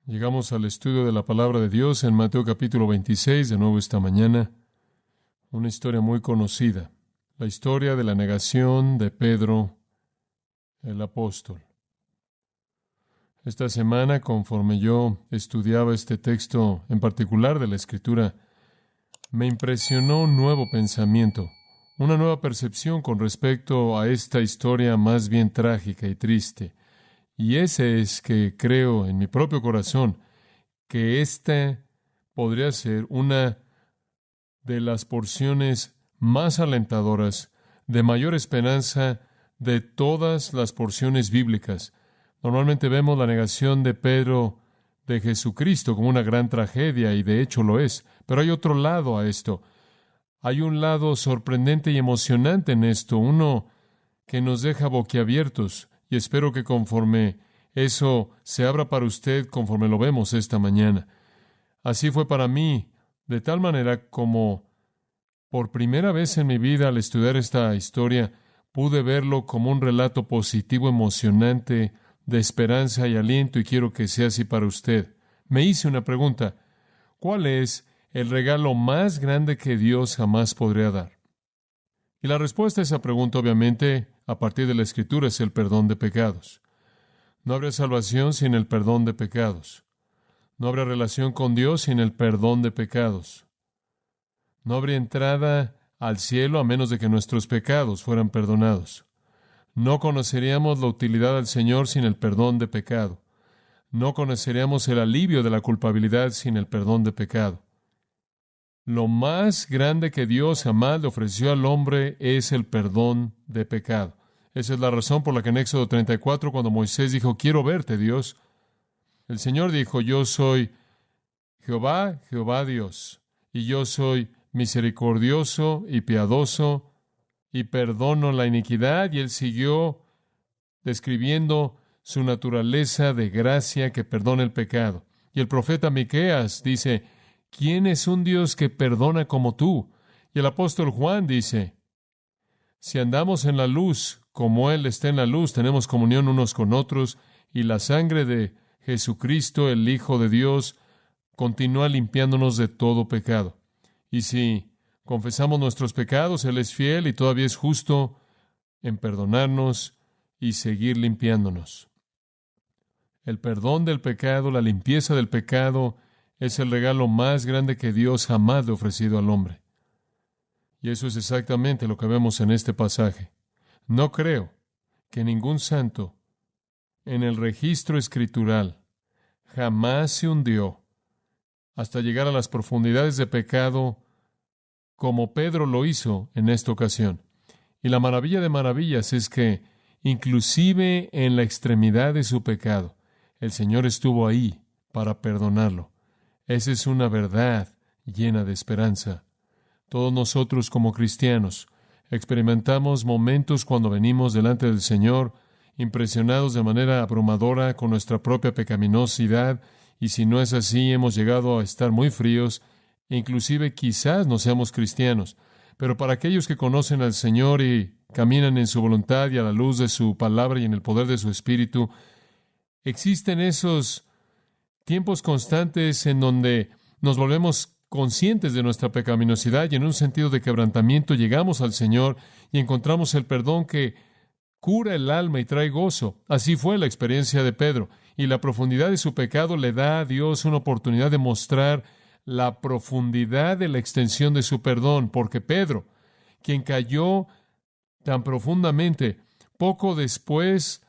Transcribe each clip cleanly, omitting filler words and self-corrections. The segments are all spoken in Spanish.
Llegamos al estudio de la palabra de Dios en Mateo capítulo 26, de nuevo esta mañana. Una historia muy conocida, la historia de la negación de Pedro, el apóstol. Esta semana, conforme yo estudiaba este texto en particular de la Escritura, me impresionó un nuevo pensamiento, una nueva percepción con respecto a esta historia más bien trágica y triste. Y ese es que creo en mi propio corazón que esta podría ser una de las porciones más alentadoras, de mayor esperanza de todas las porciones bíblicas. Normalmente vemos la negación de Pedro de Jesucristo como una gran tragedia, y de hecho lo es. Pero hay otro lado a esto. Hay un lado sorprendente y emocionante en esto, uno que nos deja boquiabiertos. Y espero que conforme eso se abra para usted, conforme lo vemos esta mañana. Así fue para mí, de tal manera como por primera vez en mi vida al estudiar esta historia, pude verlo como un relato positivo, emocionante, de esperanza y aliento, y quiero que sea así para usted. Me hice una pregunta: ¿cuál es el regalo más grande que Dios jamás podría dar? Y la respuesta a esa pregunta, obviamente, a partir de la Escritura, es el perdón de pecados. No habría salvación sin el perdón de pecados. No habría relación con Dios sin el perdón de pecados. No habría entrada al cielo a menos de que nuestros pecados fueran perdonados. No conoceríamos la utilidad del Señor sin el perdón de pecado. No conoceríamos el alivio de la culpabilidad sin el perdón de pecado. Lo más grande que Dios jamás le ofreció al hombre es el perdón de pecado. Esa es la razón por la que en Éxodo 34, cuando Moisés dijo: quiero verte, Dios, el Señor dijo: yo soy Jehová, Jehová Dios, y yo soy misericordioso y piadoso, y perdono la iniquidad. Y él siguió describiendo su naturaleza de gracia que perdona el pecado. Y el profeta Miqueas dice: ¿quién es un Dios que perdona como tú? Y el apóstol Juan dice: si andamos en la luz, como Él está en la luz, tenemos comunión unos con otros, y la sangre de Jesucristo, el Hijo de Dios, continúa limpiándonos de todo pecado. Y si confesamos nuestros pecados, Él es fiel y todavía es justo en perdonarnos y seguir limpiándonos. El perdón del pecado, la limpieza del pecado, es el regalo más grande que Dios jamás le ha ofrecido al hombre. Y eso es exactamente lo que vemos en este pasaje. No creo que ningún santo en el registro escritural jamás se hundió hasta llegar a las profundidades de pecado como Pedro lo hizo en esta ocasión. Y la maravilla de maravillas es que, inclusive en la extremidad de su pecado, el Señor estuvo ahí para perdonarlo. Esa es una verdad llena de esperanza. Todos nosotros como cristianos experimentamos momentos cuando venimos delante del Señor, impresionados de manera abrumadora con nuestra propia pecaminosidad, y si no es así, hemos llegado a estar muy fríos, e inclusive quizás no seamos cristianos. Pero para aquellos que conocen al Señor y caminan en su voluntad y a la luz de su palabra y en el poder de su Espíritu, existen esos tiempos constantes en donde nos volvemos conscientes de nuestra pecaminosidad y en un sentido de quebrantamiento llegamos al Señor y encontramos el perdón que cura el alma y trae gozo. Así fue la experiencia de Pedro, y la profundidad de su pecado le da a Dios una oportunidad de mostrar la profundidad de la extensión de su perdón, porque Pedro, quien cayó tan profundamente, poco después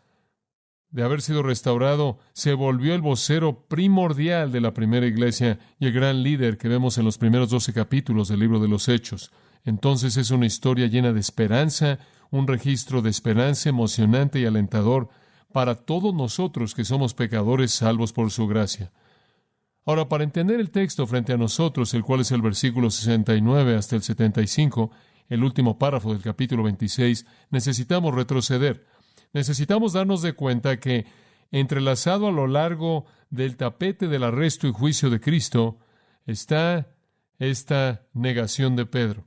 de haber sido restaurado, se volvió el vocero primordial de la primera iglesia y el gran líder que vemos en los primeros 12 capítulos del libro de los Hechos. Entonces es una historia llena de esperanza, un registro de esperanza emocionante y alentador para todos nosotros que somos pecadores salvos por su gracia. Ahora, para entender el texto frente a nosotros, el cual es el versículo 69 hasta el 75, el último párrafo del capítulo 26, necesitamos retroceder. Necesitamos darnos de cuenta que, entrelazado a lo largo del tapete del arresto y juicio de Cristo, está esta negación de Pedro.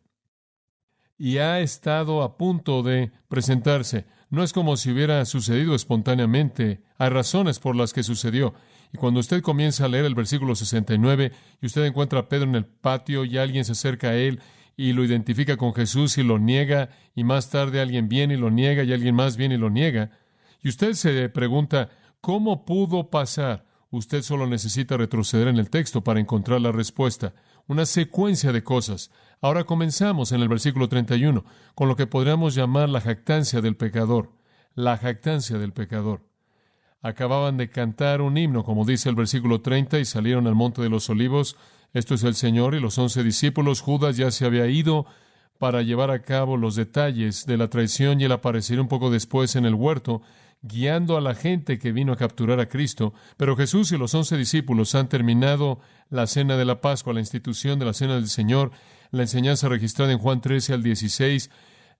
Y ha estado a punto de presentarse. No es como si hubiera sucedido espontáneamente. Hay razones por las que sucedió. Y cuando usted comienza a leer el versículo 69 y usted encuentra a Pedro en el patio y alguien se acerca a él y lo identifica con Jesús y lo niega, y más tarde alguien viene y lo niega y alguien más viene y lo niega, y usted se pregunta, ¿cómo pudo pasar? Usted solo necesita retroceder en el texto para encontrar la respuesta. Una secuencia de cosas. Ahora comenzamos en el versículo 31, con lo que podríamos llamar la jactancia del pecador. La jactancia del pecador. Acababan de cantar un himno, como dice el versículo 30, y salieron al monte de los olivos. Esto es el Señor y los 11 discípulos. Judas ya se había ido para llevar a cabo los detalles de la traición, y él aparecería un poco después en el huerto, guiando a la gente que vino a capturar a Cristo. Pero Jesús y los 11 discípulos han terminado la cena de la Pascua, la institución de la cena del Señor, la enseñanza registrada en Juan 13 al 16,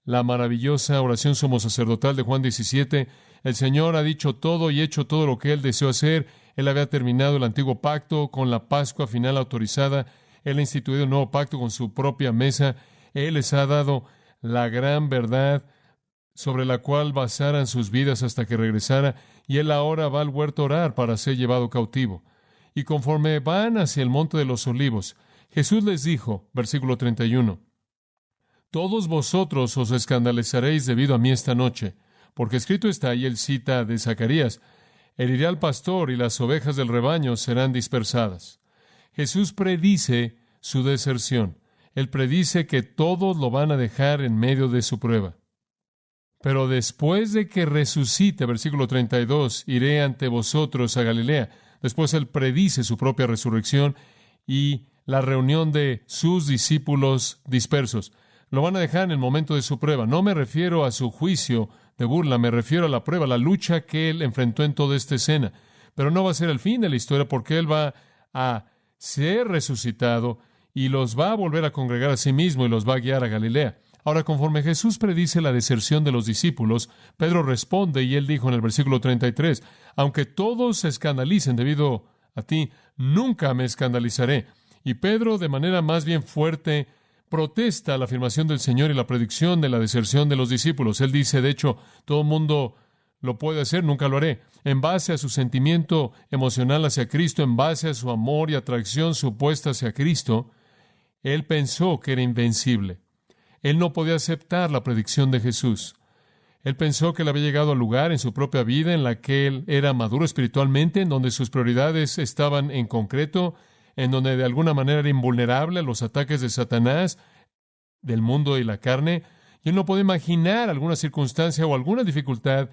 la maravillosa oración sumo sacerdotal de Juan 17. El Señor ha dicho todo y hecho todo lo que Él deseó hacer. Él había terminado el antiguo pacto con la Pascua final autorizada. Él ha instituido un nuevo pacto con su propia mesa. Él les ha dado la gran verdad sobre la cual basaran sus vidas hasta que regresara, y Él ahora va al huerto a orar para ser llevado cautivo. Y conforme van hacia el monte de los olivos, Jesús les dijo, versículo 31, todos vosotros os escandalizaréis debido a mí esta noche, porque escrito está, y él cita de Zacarías, heriré al pastor y las ovejas del rebaño serán dispersadas. Jesús predice su deserción. Él predice que todos lo van a dejar en medio de su prueba. Pero después de que resucite, versículo 32, iré ante vosotros a Galilea. Después Él predice su propia resurrección y la reunión de sus discípulos dispersos. Lo van a dejar en el momento de su prueba. No me refiero a su juicio de burla, me refiero a la prueba, la lucha que Él enfrentó en toda esta escena. Pero no va a ser el fin de la historia, porque Él va a ser resucitado y los va a volver a congregar a sí mismo y los va a guiar a Galilea. Ahora, conforme Jesús predice la deserción de los discípulos, Pedro responde y él dijo en el versículo 33, aunque todos se escandalicen debido a ti, nunca me escandalizaré. Y Pedro, de manera más bien fuerte, protesta la afirmación del Señor y la predicción de la deserción de los discípulos. Él dice, de hecho, todo el mundo lo puede hacer, nunca lo haré. En base a su sentimiento emocional hacia Cristo, en base a su amor y atracción supuesta hacia Cristo, él pensó que era invencible. Él no podía aceptar la predicción de Jesús. Él pensó que él había llegado al lugar en su propia vida en la que él era maduro espiritualmente, en donde sus prioridades estaban en concreto, en donde de alguna manera era invulnerable a los ataques de Satanás, del mundo y la carne. Y él no podía imaginar alguna circunstancia o alguna dificultad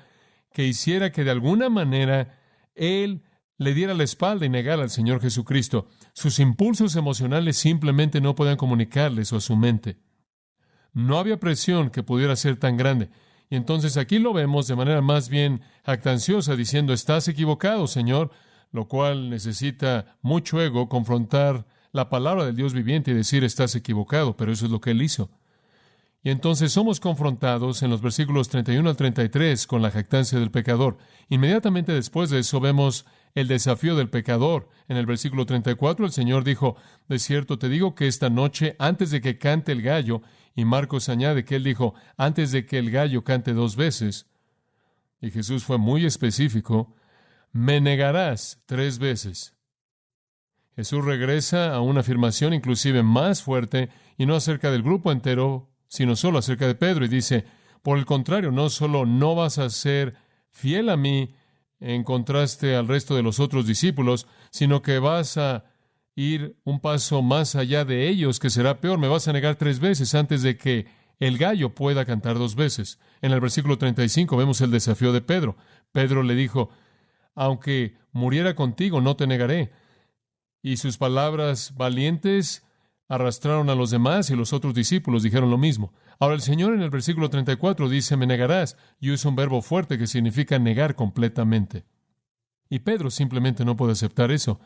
que hiciera que de alguna manera él le diera la espalda y negara al Señor Jesucristo. Sus impulsos emocionales simplemente no podían comunicarle eso a su mente. No había presión que pudiera ser tan grande. Y entonces aquí lo vemos de manera más bien jactanciosa, diciendo, estás equivocado, Señor, lo cual necesita mucho ego confrontar la palabra del Dios viviente y decir, estás equivocado, pero eso es lo que Él hizo. Y entonces somos confrontados en los versículos 31 al 33 con la jactancia del pecador. Inmediatamente después de eso vemos el desafío del pecador. En el versículo 34 el Señor dijo, de cierto te digo que esta noche, antes de que cante el gallo, y Marcos añade que Él dijo, antes de que el gallo cante 2 veces, y Jesús fue muy específico, me negarás 3 veces. Jesús regresa a una afirmación inclusive más fuerte, y no acerca del grupo entero, sino solo acerca de Pedro, y dice, por el contrario, no solo no vas a ser fiel a mí en contraste al resto de los otros discípulos, sino que vas a ir un paso más allá de ellos, que será peor, me vas a negar 3 veces antes de que el gallo pueda cantar 2 veces. En el versículo 35 vemos el desafío de Pedro. Pedro le dijo, aunque muriera contigo, no te negaré. Y sus palabras valientes arrastraron a los demás y los otros discípulos dijeron lo mismo. Ahora el Señor en el versículo 34 dice, me negarás, y usa un verbo fuerte que significa negar completamente. Y Pedro simplemente no puede aceptar eso.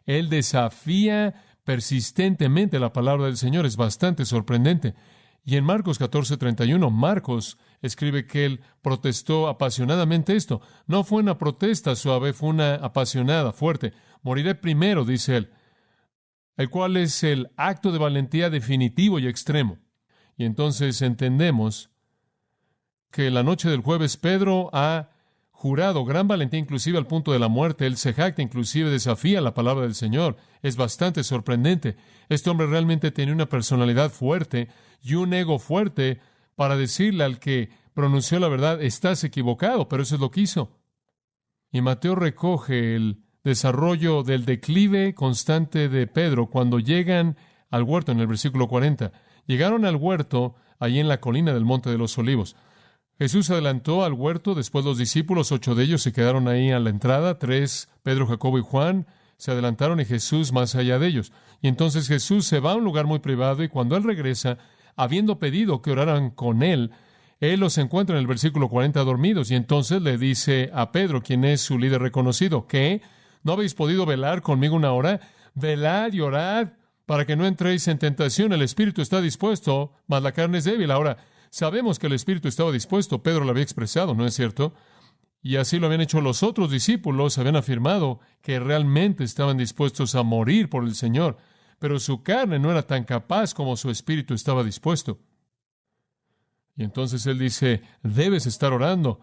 Él desafía persistentemente la palabra del Señor. Es bastante sorprendente. Y en Marcos 14:31, Marcos escribe que él protestó apasionadamente esto. No fue una protesta suave, fue una apasionada, fuerte. Moriré primero, dice él, el cual es el acto de valentía definitivo y extremo. Y entonces entendemos que la noche del jueves Pedro ha jurado, gran valentía inclusive al punto de la muerte. Él se jacta, inclusive desafía la palabra del Señor. Es bastante sorprendente. Este hombre realmente tenía una personalidad fuerte y un ego fuerte para decirle al que pronunció la verdad, estás equivocado, pero eso es lo que hizo. Y Mateo recoge el desarrollo del declive constante de Pedro cuando llegan al huerto en el versículo 40. Llegaron al huerto allí en la colina del Monte de los Olivos. Jesús se adelantó al huerto, después los discípulos, 8 de ellos se quedaron ahí a la entrada, 3, Pedro, Jacobo y Juan, se adelantaron y Jesús más allá de ellos. Y entonces Jesús se va a un lugar muy privado y cuando Él regresa, habiendo pedido que oraran con Él los encuentra en el versículo 40 dormidos y entonces le dice a Pedro, quien es su líder reconocido, ¿qué? ¿No habéis podido velar conmigo una hora? Velad y orad para que no entréis en tentación. El espíritu está dispuesto, mas la carne es débil. Ahora, sabemos que el espíritu estaba dispuesto. Pedro lo había expresado, ¿no es cierto? Y así lo habían hecho los otros discípulos. Habían afirmado que realmente estaban dispuestos a morir por el Señor. Pero su carne no era tan capaz como su espíritu estaba dispuesto. Y entonces él dice, debes estar orando.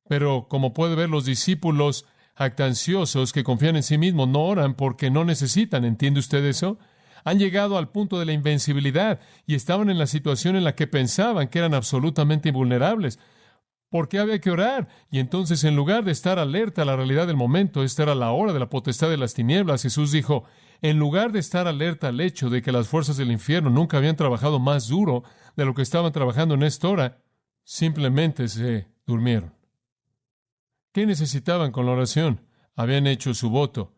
Pero como puede ver, los discípulos jactanciosos que confían en sí mismos no oran porque no necesitan. ¿Entiende usted eso? Han llegado al punto de la invencibilidad y estaban en la situación en la que pensaban que eran absolutamente invulnerables. ¿Por qué había que orar? Y entonces, en lugar de estar alerta a la realidad del momento, esta era la hora de la potestad de las tinieblas, Jesús dijo, en lugar de estar alerta al hecho de que las fuerzas del infierno nunca habían trabajado más duro de lo que estaban trabajando en esta hora, simplemente se durmieron. ¿Qué necesitaban con la oración? Habían hecho su voto.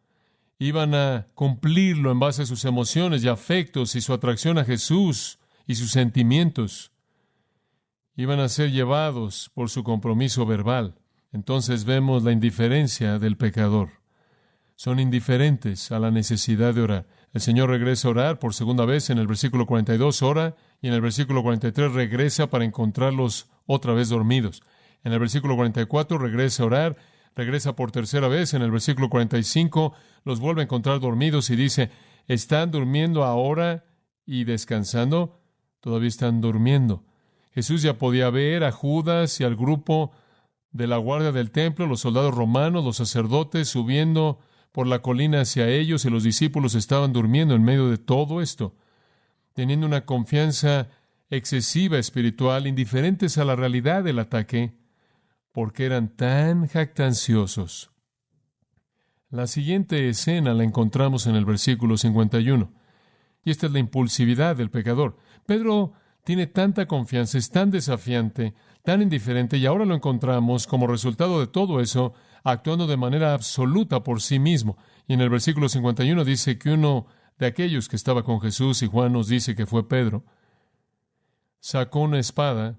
Iban a cumplirlo en base a sus emociones y afectos y su atracción a Jesús y sus sentimientos. Iban a ser llevados por su compromiso verbal. Entonces vemos la indiferencia del pecador. Son indiferentes a la necesidad de orar. El Señor regresa a orar por segunda vez en el versículo 42, ora, y en el versículo 43 regresa para encontrarlos otra vez dormidos. En el versículo 44 regresa a orar, regresa por tercera vez. En el versículo 45 los vuelve a encontrar dormidos y dice, ¿están durmiendo ahora y descansando? Todavía están durmiendo. Jesús ya podía ver a Judas y al grupo de la guardia del templo, los soldados romanos, los sacerdotes subiendo por la colina hacia ellos y los discípulos estaban durmiendo en medio de todo esto, teniendo una confianza excesiva espiritual, indiferentes a la realidad del ataque, porque eran tan jactanciosos. La siguiente escena la encontramos en el versículo 51, y esta es la impulsividad del pecador. Pedro tiene tanta confianza, es tan desafiante, tan indiferente, y ahora lo encontramos como resultado de todo eso, actuando de manera absoluta por sí mismo. Y en el versículo 51 dice que uno de aquellos que estaba con Jesús, y Juan nos dice que fue Pedro, sacó una espada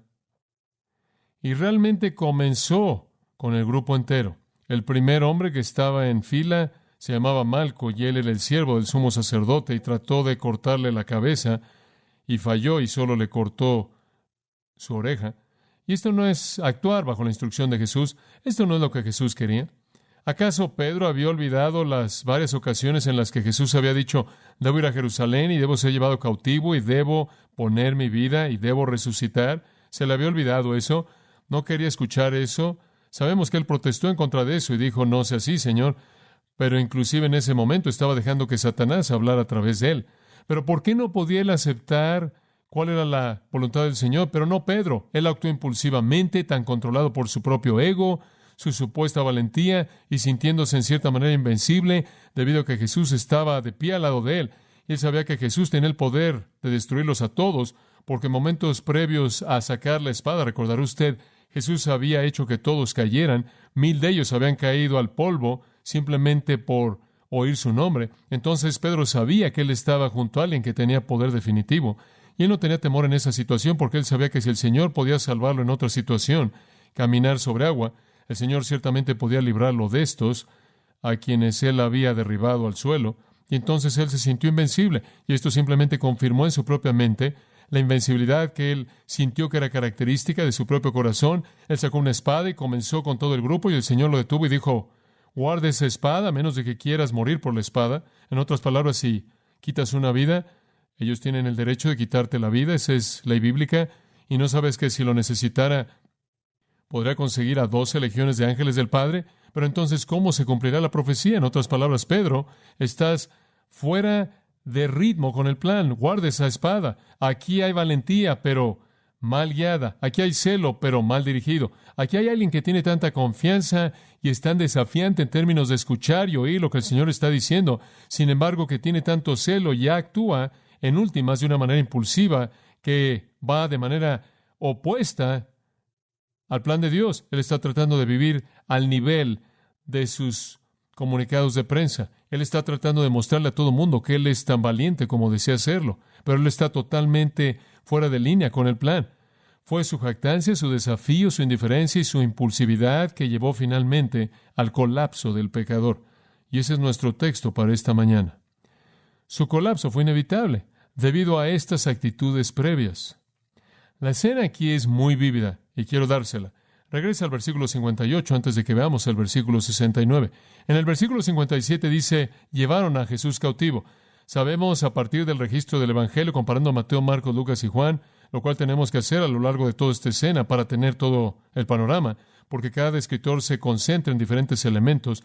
y realmente comenzó con el grupo entero. El primer hombre que estaba en fila se llamaba Malco, y él era el siervo del sumo sacerdote, y trató de cortarle la cabeza, y falló y solo le cortó su oreja. Y esto no es actuar bajo la instrucción de Jesús. Esto no es lo que Jesús quería. ¿Acaso Pedro había olvidado las varias ocasiones en las que Jesús había dicho, debo ir a Jerusalén y debo ser llevado cautivo y debo poner mi vida y debo resucitar? ¿Se le había olvidado eso? ¿No quería escuchar eso? Sabemos que él protestó en contra de eso y dijo, no sea así, Señor. Pero inclusive en ese momento estaba dejando que Satanás hablara a través de él. Pero ¿por qué no podía él aceptar cuál era la voluntad del Señor? Pero no Pedro. Él actuó impulsivamente, tan controlado por su propio ego, su supuesta valentía, y sintiéndose en cierta manera invencible, debido a que Jesús estaba de pie al lado de él. Y él sabía que Jesús tenía el poder de destruirlos a todos, porque momentos previos a sacar la espada, recordará usted, Jesús había hecho que todos cayeran. 1000 de ellos habían caído al polvo simplemente por oír su nombre. Entonces Pedro sabía que él estaba junto a alguien que tenía poder definitivo. Y él no tenía temor en esa situación porque él sabía que si el Señor podía salvarlo en otra situación, caminar sobre agua, el Señor ciertamente podía librarlo de estos a quienes él había derribado al suelo. Y entonces él se sintió invencible. Y esto simplemente confirmó en su propia mente la invencibilidad que él sintió que era característica de su propio corazón. Él sacó una espada y comenzó con todo el grupo y el Señor lo detuvo y dijo, guarda esa espada a menos de que quieras morir por la espada. En otras palabras, si quitas una vida, ellos tienen el derecho de quitarte la vida. Esa es ley bíblica. Y no sabes que si lo necesitara, ¿Podría conseguir a 12 legiones de ángeles del Padre? Pero entonces, ¿cómo se cumplirá la profecía? En otras palabras, Pedro, estás fuera de ritmo con el plan. Guarda esa espada. Aquí hay valentía, pero mal guiada. Aquí hay celo, pero mal dirigido. Aquí hay alguien que tiene tanta confianza y es tan desafiante en términos de escuchar y oír lo que el Señor está diciendo. Sin embargo, que tiene tanto celo y actúa en últimas de una manera impulsiva que va de manera opuesta al plan de Dios. Él está tratando de vivir al nivel de sus comunicados de prensa. Él está tratando de mostrarle a todo el mundo que él es tan valiente como desea hacerlo, pero él está totalmente fuera de línea con el plan. Fue su jactancia, su desafío, su indiferencia y su impulsividad que llevó finalmente al colapso del pecador. Y ese es nuestro texto para esta mañana. Su colapso fue inevitable debido a estas actitudes previas. La escena aquí es muy vívida y quiero dársela. Regresa al versículo 58 antes de que veamos el versículo 69. En el versículo 57 dice, llevaron a Jesús cautivo. Sabemos a partir del registro del Evangelio, comparando a Mateo, Marcos, Lucas y Juan, lo cual tenemos que hacer a lo largo de toda esta escena para tener todo el panorama, porque cada escritor se concentra en diferentes elementos.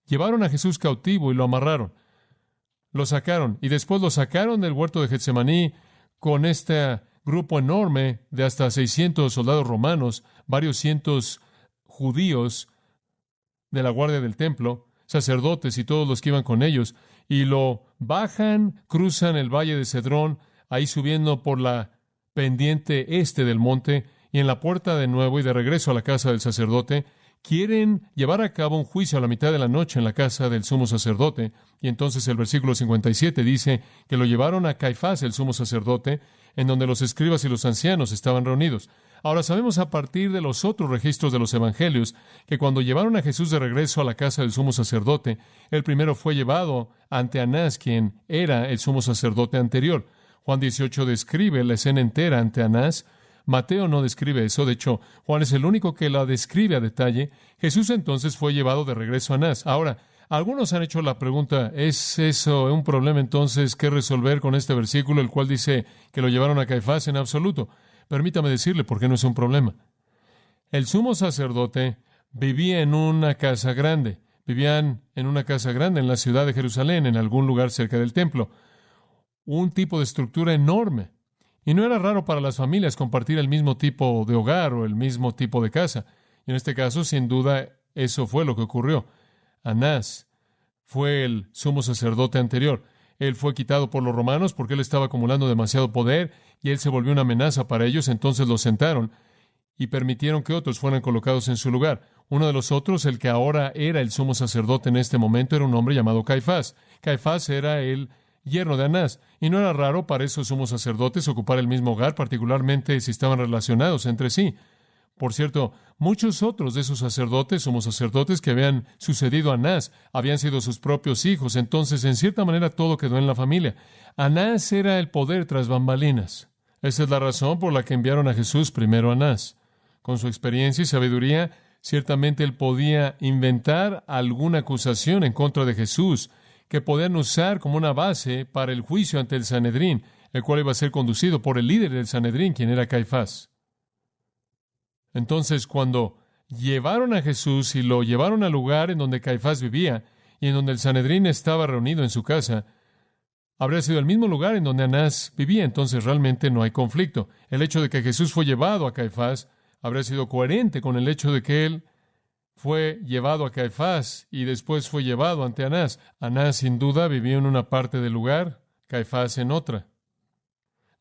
Llevaron a Jesús cautivo y lo amarraron. Lo sacaron y después lo sacaron del huerto de Getsemaní con este grupo enorme de hasta 600 soldados romanos, varios cientos judíos de la guardia del templo, sacerdotes y todos los que iban con ellos, y lo bajan, cruzan el valle de Cedrón, ahí subiendo por la pendiente este del monte, y en la puerta de nuevo y de regreso a la casa del sacerdote, quieren llevar a cabo un juicio a la mitad de la noche en la casa del sumo sacerdote. Y entonces el versículo 57 dice que lo llevaron a Caifás, el sumo sacerdote, en donde los escribas y los ancianos estaban reunidos. Ahora sabemos a partir de los otros registros de los evangelios que cuando llevaron a Jesús de regreso a la casa del sumo sacerdote, el primero fue llevado ante Anás, quien era el sumo sacerdote anterior. Juan 18 describe la escena entera ante Anás. Mateo no describe eso. De hecho, Juan es el único que la describe a detalle. Jesús entonces fue llevado de regreso a Anás. Ahora, algunos han hecho la pregunta, ¿es eso un problema entonces que resolver con este versículo, el cual dice que lo llevaron a Caifás? En absoluto. Permítame decirle por qué no es un problema. El sumo sacerdote vivía en una casa grande. Vivían en una casa grande en la ciudad de Jerusalén, en algún lugar cerca del templo. Un tipo de estructura enorme. Y no era raro para las familias compartir el mismo tipo de hogar o el mismo tipo de casa. Y en este caso, sin duda, eso fue lo que ocurrió. Anás fue el sumo sacerdote anterior. Él fue quitado por los romanos porque él estaba acumulando demasiado poder y él se volvió una amenaza para ellos. Entonces lo sentaron y permitieron que otros fueran colocados en su lugar. Uno de los otros, el que ahora era el sumo sacerdote en este momento, era un hombre llamado Caifás. Caifás era el yerno de Anás, y no era raro para esos sumos sacerdotes ocupar el mismo hogar, particularmente si estaban relacionados entre sí. Por cierto, muchos otros de esos sacerdotes, sumos sacerdotes que habían sucedido a Anás, habían sido sus propios hijos, entonces en cierta manera todo quedó en la familia. Anás era el poder tras bambalinas. Esa es la razón por la que enviaron a Jesús primero a Anás. Con su experiencia y sabiduría, ciertamente él podía inventar alguna acusación en contra de Jesús, que podían usar como una base para el juicio ante el Sanedrín, el cual iba a ser conducido por el líder del Sanedrín, quien era Caifás. Entonces, cuando llevaron a Jesús y lo llevaron al lugar en donde Caifás vivía y en donde el Sanedrín estaba reunido en su casa, habría sido el mismo lugar en donde Anás vivía, entonces realmente no hay conflicto. El hecho de que Jesús fue llevado a Caifás habría sido coherente con el hecho de que él fue llevado a Caifás y después fue llevado ante Anás. Anás, sin duda, vivía en una parte del lugar, Caifás en otra.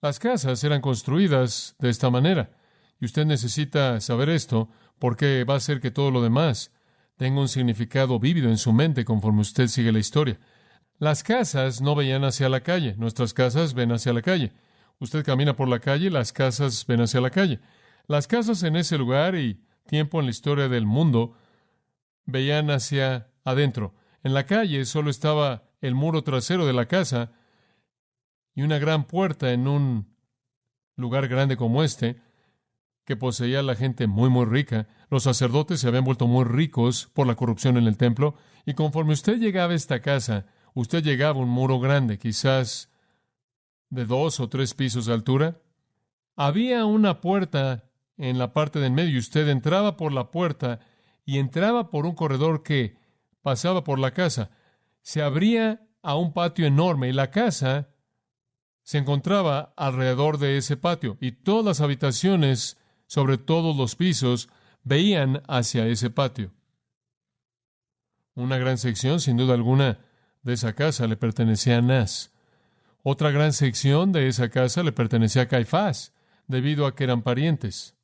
Las casas eran construidas de esta manera, y usted necesita saber esto porque va a hacer que todo lo demás tenga un significado vívido en su mente conforme usted sigue la historia. Las casas no veían hacia la calle, nuestras casas ven hacia la calle. Usted camina por la calle, las casas ven hacia la calle. Las casas en ese lugar y tiempo en la historia del mundo veían hacia adentro. En la calle solo estaba el muro trasero de la casa y una gran puerta en un lugar grande como este que poseía la gente muy rica. Los sacerdotes se habían vuelto muy ricos por la corrupción en el templo y conforme usted llegaba a esta casa, usted llegaba a un muro grande, quizás de 2 o 3 pisos de altura. Había una puerta en la parte de en medio, y usted entraba por la puerta y entraba por un corredor que pasaba por la casa. Se abría a un patio enorme y la casa se encontraba alrededor de ese patio y todas las habitaciones sobre todos los pisos veían hacia ese patio. Una gran sección, sin duda alguna, de esa casa le pertenecía a Anás. Otra gran sección de esa casa le pertenecía a Caifás, debido a que eran parientes.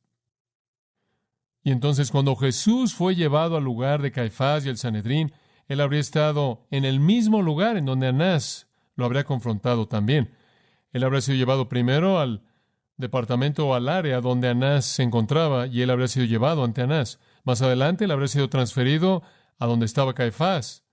Y entonces cuando Jesús fue llevado al lugar de Caifás y el Sanedrín, él habría estado en el mismo lugar en donde Anás lo habría confrontado también. Él habría sido llevado primero al departamento o al área donde Anás se encontraba y él habría sido llevado ante Anás. Más adelante él habría sido transferido a donde estaba Caifás,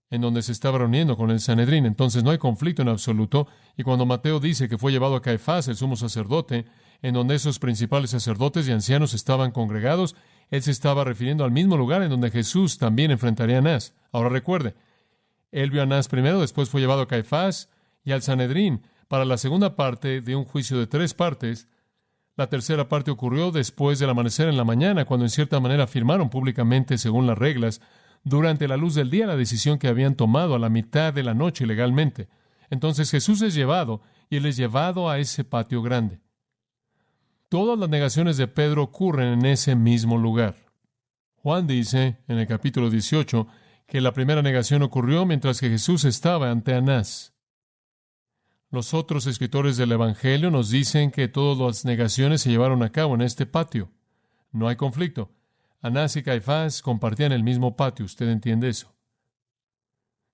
en donde se estaba reuniendo con el Sanedrín. Entonces no hay conflicto en absoluto. Y cuando Mateo dice que fue llevado a Caifás, el sumo sacerdote, en donde esos principales sacerdotes y ancianos estaban congregados, él se estaba refiriendo al mismo lugar en donde Jesús también enfrentaría a Anás. Ahora recuerde, él vio a Anás primero, después fue llevado a Caifás y al Sanedrín para la segunda parte de un juicio de 3 partes. La tercera parte ocurrió después del amanecer en la mañana, cuando en cierta manera afirmaron públicamente, según las reglas, durante la luz del día, la decisión que habían tomado a la mitad de la noche ilegalmente. Entonces Jesús es llevado y él es llevado a ese patio grande. Todas las negaciones de Pedro ocurren en ese mismo lugar. Juan dice en el capítulo 18 que la primera negación ocurrió mientras que Jesús estaba ante Anás. Los otros escritores del Evangelio nos dicen que todas las negaciones se llevaron a cabo en este patio. No hay conflicto. Anás y Caifás compartían el mismo patio. ¿Usted entiende eso?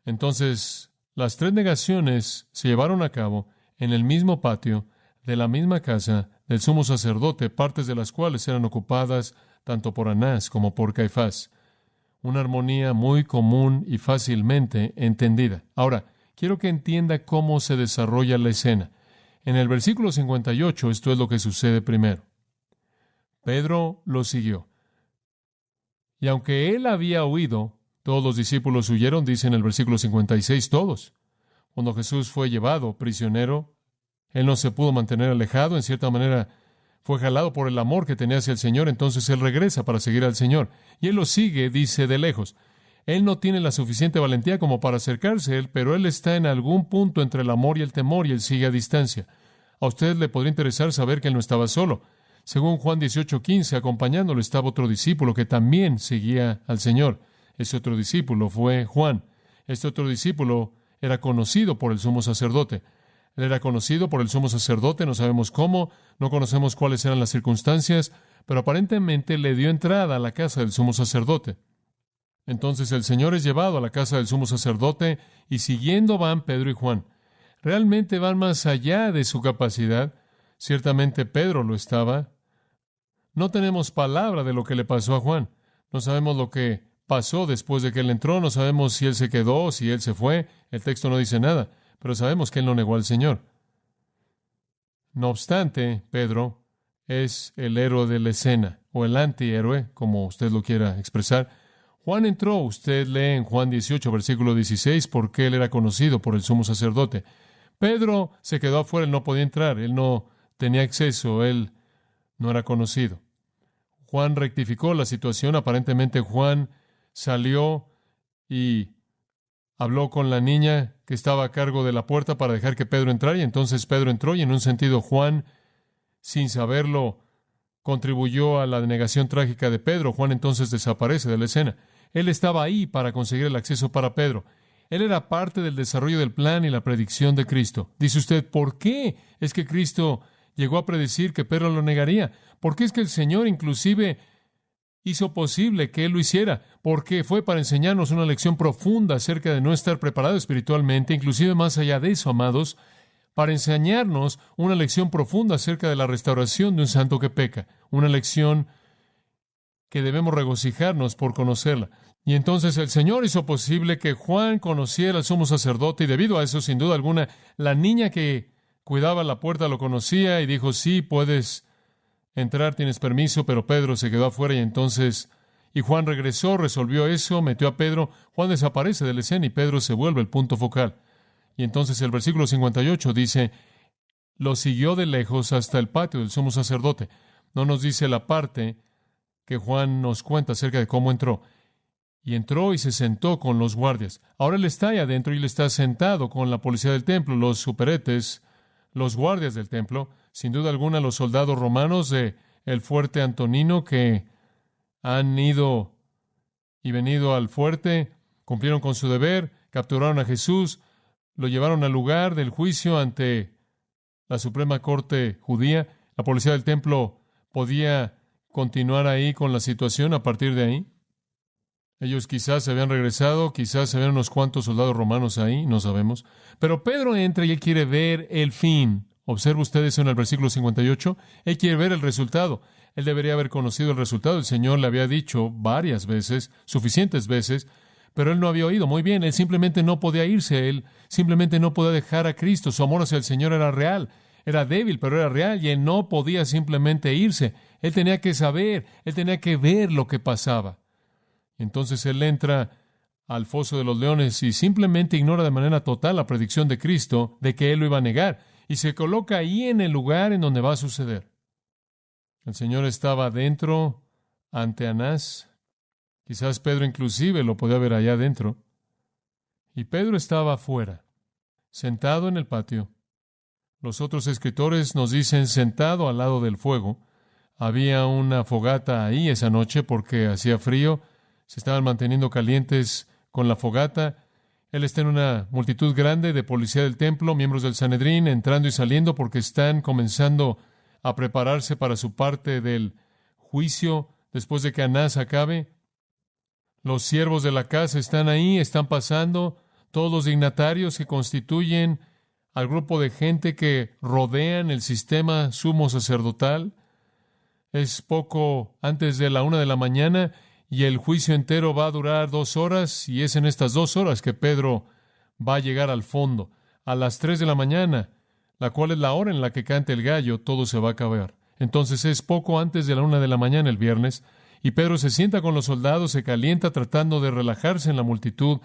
Entonces, las 3 negaciones se llevaron a cabo en el mismo patio de la misma casa del sumo sacerdote, partes de las cuales eran ocupadas tanto por Anás como por Caifás. Una armonía muy común y fácilmente entendida. Ahora, quiero que entienda cómo se desarrolla la escena. En el versículo 58, esto es lo que sucede primero. Pedro lo siguió. Y aunque él había huido, todos los discípulos huyeron, dice en el versículo 56, todos. Cuando Jesús fue llevado prisionero, él no se pudo mantener alejado, en cierta manera fue jalado por el amor que tenía hacia el Señor, entonces él regresa para seguir al Señor. Y él lo sigue, dice, de lejos. Él no tiene la suficiente valentía como para acercarse a él, pero él está en algún punto entre el amor y el temor y él sigue a distancia. A usted le podría interesar saber que él no estaba solo. Según Juan 18:15, acompañándolo estaba otro discípulo que también seguía al Señor. Ese otro discípulo fue Juan. Este otro discípulo era conocido por el sumo sacerdote. Él era conocido por el sumo sacerdote, no sabemos cómo, no conocemos cuáles eran las circunstancias, pero aparentemente le dio entrada a la casa del sumo sacerdote. Entonces el Señor es llevado a la casa del sumo sacerdote y siguiendo van Pedro y Juan. Realmente van más allá de su capacidad. Ciertamente Pedro lo estaba. No tenemos palabra de lo que le pasó a Juan. No sabemos lo que pasó después de que él entró. No sabemos si él se quedó, si él se fue. El texto no dice nada, pero sabemos que él no negó al Señor. No obstante, Pedro es el héroe de la escena, o el antihéroe, como usted lo quiera expresar. Juan entró, usted lee en Juan 18, versículo 16, porque él era conocido por el sumo sacerdote. Pedro se quedó afuera, él no podía entrar, él no tenía acceso, él no era conocido. Juan rectificó la situación, aparentemente Juan salió y habló con la niña que estaba a cargo de la puerta para dejar que Pedro entrara, y entonces Pedro entró, y en un sentido Juan, sin saberlo, contribuyó a la negación trágica de Pedro. Juan entonces desaparece de la escena. Él estaba ahí para conseguir el acceso para Pedro. Él era parte del desarrollo del plan y la predicción de Cristo. Dice usted, ¿por qué es que Cristo llegó a predecir que Pedro lo negaría? ¿Por qué es que el Señor inclusive hizo posible que Él lo hiciera? Porque fue para enseñarnos una lección profunda acerca de no estar preparado espiritualmente, inclusive más allá de eso, amados, para enseñarnos una lección profunda acerca de la restauración de un santo que peca, una lección que debemos regocijarnos por conocerla. Y entonces el Señor hizo posible que Juan conociera al sumo sacerdote, y debido a eso, sin duda alguna, la niña que cuidaba la puerta lo conocía y dijo, sí, puedes entrar, tienes permiso, pero Pedro se quedó afuera, y Juan regresó, resolvió eso, metió a Pedro, Juan desaparece de la escena y Pedro se vuelve el punto focal. Y entonces el versículo 58 dice, lo siguió de lejos hasta el patio del sumo sacerdote. No nos dice la parte que Juan nos cuenta acerca de cómo entró. Y entró y se sentó con los guardias. Ahora él está ahí adentro y él está sentado con la policía del templo, los superetes, los guardias del templo, sin duda alguna los soldados romanos de el fuerte Antonino que han ido y venido al fuerte, cumplieron con su deber, capturaron a Jesús, lo llevaron al lugar del juicio ante la Suprema Corte judía. La policía del templo podía continuar ahí con la situación a partir de ahí. Ellos quizás se habían regresado, quizás se habían unos cuantos soldados romanos ahí, no sabemos. Pero Pedro entra y él quiere ver el fin. Observa usted eso en el versículo 58. Él quiere ver el resultado. Él debería haber conocido el resultado. El Señor le había dicho varias veces, suficientes veces, pero él no había oído. Muy bien, él simplemente no podía irse. Él simplemente no podía dejar a Cristo. Su amor hacia el Señor era real. Era débil, pero era real y él no podía simplemente irse. Él tenía que saber, él tenía que ver lo que pasaba. Entonces él entra al foso de los leones y simplemente ignora de manera total la predicción de Cristo de que él lo iba a negar y se coloca ahí en el lugar en donde va a suceder. El Señor estaba adentro ante Anás. Quizás Pedro inclusive lo podía ver allá adentro. Y Pedro estaba afuera, sentado en el patio. Los otros escritores nos dicen sentado al lado del fuego. Había una fogata ahí esa noche porque hacía frío. Se estaban manteniendo calientes con la fogata. Él está en una multitud grande de policía del templo, miembros del Sanedrín, entrando y saliendo porque están comenzando a prepararse para su parte del juicio después de que Anás acabe. Los siervos de la casa están ahí, están pasando, todos los dignatarios que constituyen al grupo de gente que rodean el sistema sumo sacerdotal. Es poco antes de la 1 de la mañana y el juicio entero va a durar 2 horas, y es en estas 2 horas que Pedro va a llegar al fondo. A las 3 de la mañana, la cual es la hora en la que cante el gallo, todo se va a acabar. Entonces es poco antes de la 1 de la mañana el viernes, y Pedro se sienta con los soldados, se calienta tratando de relajarse en la multitud,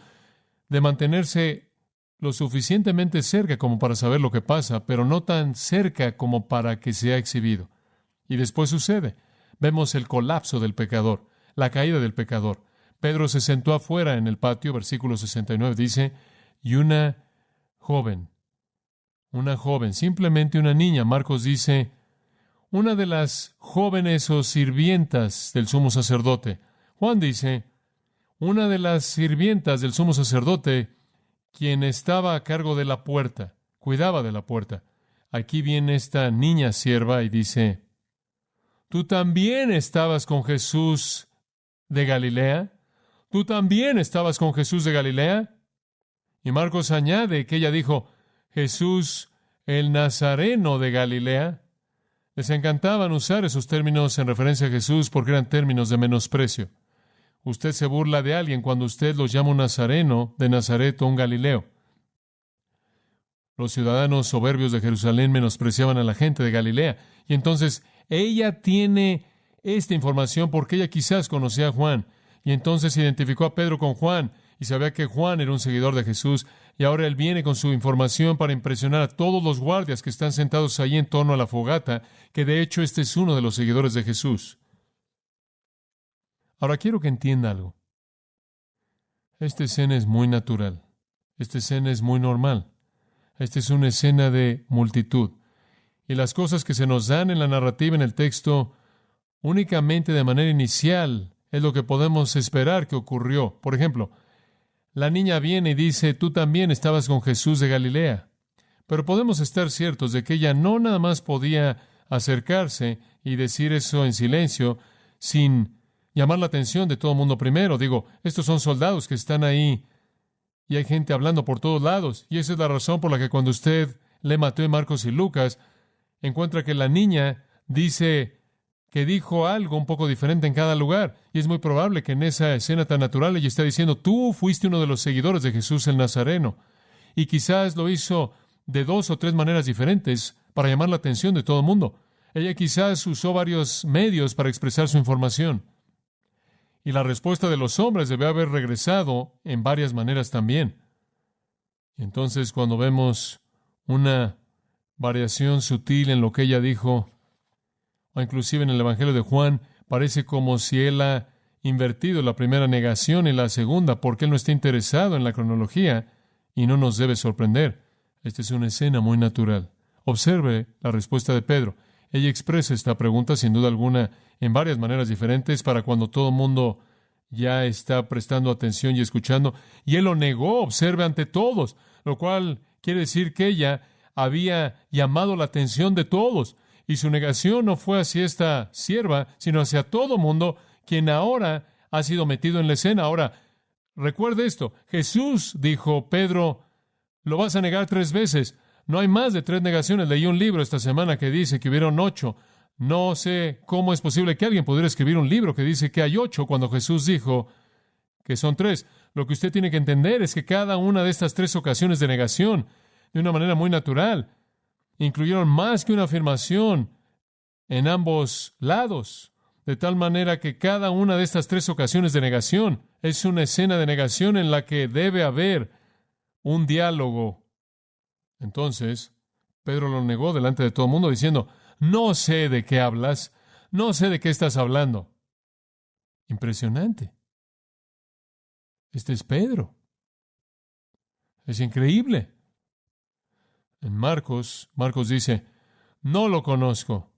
de mantenerse lo suficientemente cerca como para saber lo que pasa, pero no tan cerca como para que sea exhibido. Y después sucede. Vemos el colapso del pecador, la caída del pecador. Pedro se sentó afuera en el patio, versículo 69 dice, y una joven, simplemente una niña. Marcos dice, una de las jóvenes o sirvientas del sumo sacerdote. Juan dice, una de las sirvientas del sumo sacerdote, quien estaba a cargo de la puerta, cuidaba de la puerta. Aquí viene esta niña sierva y dice, ¿tú también estabas con Jesús de Galilea? ¿Tú también estabas con Jesús de Galilea? Y Marcos añade que ella dijo, Jesús el Nazareno de Galilea. Les encantaban usar esos términos en referencia a Jesús porque eran términos de menosprecio. Usted se burla de alguien cuando usted los llama un nazareno de Nazaret o un Galileo. Los ciudadanos soberbios de Jerusalén menospreciaban a la gente de Galilea. Y entonces ella tiene esta información porque ella quizás conocía a Juan. Y entonces identificó a Pedro con Juan y sabía que Juan era un seguidor de Jesús. Y ahora él viene con su información para impresionar a todos los guardias que están sentados ahí en torno a la fogata, que de hecho este es uno de los seguidores de Jesús. Ahora quiero que entienda algo. Esta escena es muy natural. Esta escena es muy normal. Esta es una escena de multitud. Y las cosas que se nos dan en la narrativa, en el texto, únicamente de manera inicial, es lo que podemos esperar que ocurrió. Por ejemplo, la niña viene y dice, tú también estabas con Jesús de Galilea. Pero podemos estar ciertos de que ella no nada más podía acercarse y decir eso en silencio, sin llamar la atención de todo el mundo primero. Digo, estos son soldados que están ahí y hay gente hablando por todos lados. Y esa es la razón por la que cuando usted lee Mateo, Marcos y Lucas, encuentra que la niña dice que dijo algo un poco diferente en cada lugar. Y es muy probable que en esa escena tan natural ella está diciendo, tú fuiste uno de los seguidores de Jesús el Nazareno. Y quizás lo hizo de 2 o 3 maneras diferentes para llamar la atención de todo el mundo. Ella quizás usó varios medios para expresar su información. Y la respuesta de los hombres debe haber regresado en varias maneras también. Y entonces cuando vemos una variación sutil en lo que ella dijo, o inclusive en el Evangelio de Juan, parece como si él ha invertido la primera negación y la segunda, porque él no está interesado en la cronología y no nos debe sorprender. Esta es una escena muy natural. Observe la respuesta de Pedro. Ella expresa esta pregunta, sin duda alguna, en varias maneras diferentes, para cuando todo el mundo ya está prestando atención y escuchando. Y él lo negó, observe, ante todos, lo cual quiere decir que ella había llamado la atención de todos. Y su negación no fue hacia esta sierva, sino hacia todo mundo, quien ahora ha sido metido en la escena. Ahora, recuerde esto. Jesús dijo, Pedro, lo vas a negar 3 veces. No hay más de 3 negaciones. Leí un libro esta semana que dice que hubieron 8. No sé cómo es posible que alguien pudiera escribir un libro que dice que hay 8 cuando Jesús dijo que son 3. Lo que usted tiene que entender es que cada una de estas 3 ocasiones de negación, de una manera muy natural, incluyeron más que una afirmación en ambos lados, de tal manera que cada una de estas 3 ocasiones de negación es una escena de negación en la que debe haber un diálogo. Entonces, Pedro lo negó delante de todo el mundo, diciendo, no sé de qué hablas, no sé de qué estás hablando. Impresionante. Este es Pedro. Es increíble. En Marcos dice, no lo conozco.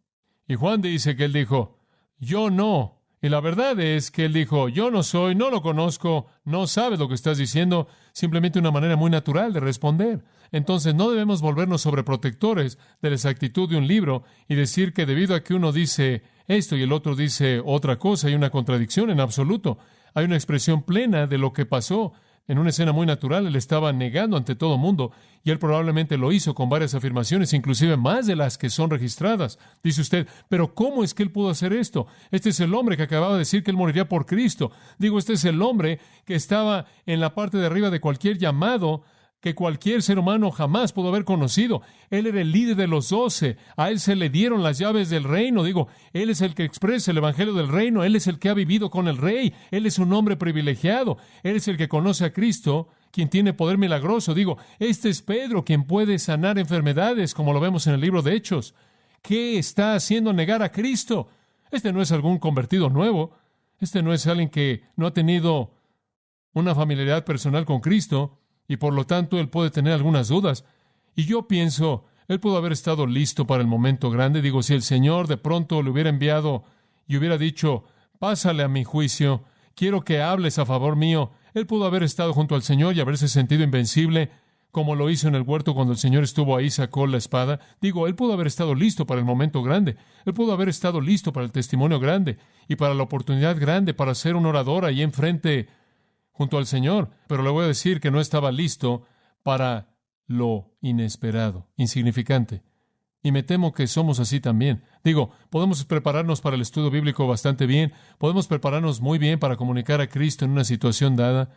Y Juan dice que él dijo, yo no. Y la verdad es que él dijo, yo no soy, no lo conozco, no sabes lo que estás diciendo, simplemente una manera muy natural de responder. Entonces no debemos volvernos sobreprotectores de la exactitud de un libro y decir que debido a que uno dice esto y el otro dice otra cosa, hay una contradicción en absoluto. Hay una expresión plena de lo que pasó. En una escena muy natural, él estaba negando ante todo mundo, y él probablemente lo hizo con varias afirmaciones, inclusive más de las que son registradas. Dice usted, pero ¿cómo es que él pudo hacer esto? Este es el hombre que acababa de decir que él moriría por Cristo. Digo, este es el hombre que estaba en la parte de arriba de cualquier llamado que cualquier ser humano jamás pudo haber conocido. Él era el líder de los 12. A él se le dieron las llaves del reino. Digo, él es el que expresa el evangelio del reino. Él es el que ha vivido con el rey. Él es un hombre privilegiado. Él es el que conoce a Cristo, quien tiene poder milagroso. Digo, este es Pedro, quien puede sanar enfermedades, como lo vemos en el libro de Hechos. ¿Qué está haciendo negar a Cristo? Este no es algún convertido nuevo. Este no es alguien que no ha tenido una familiaridad personal con Cristo, y por lo tanto él puede tener algunas dudas. Y yo pienso, él pudo haber estado listo para el momento grande. Digo, si el Señor de pronto le hubiera enviado y hubiera dicho, pásale a mi juicio, quiero que hables a favor mío, él pudo haber estado junto al Señor y haberse sentido invencible, como lo hizo en el huerto cuando el Señor estuvo ahí, sacó la espada. Digo, él pudo haber estado listo para el momento grande. Él pudo haber estado listo para el testimonio grande y para la oportunidad grande, para ser un orador ahí enfrente junto al Señor, pero le voy a decir que no estaba listo para lo inesperado, insignificante. Y me temo que somos así también. Digo, podemos prepararnos para el estudio bíblico bastante bien, podemos prepararnos muy bien para comunicar a Cristo en una situación dada,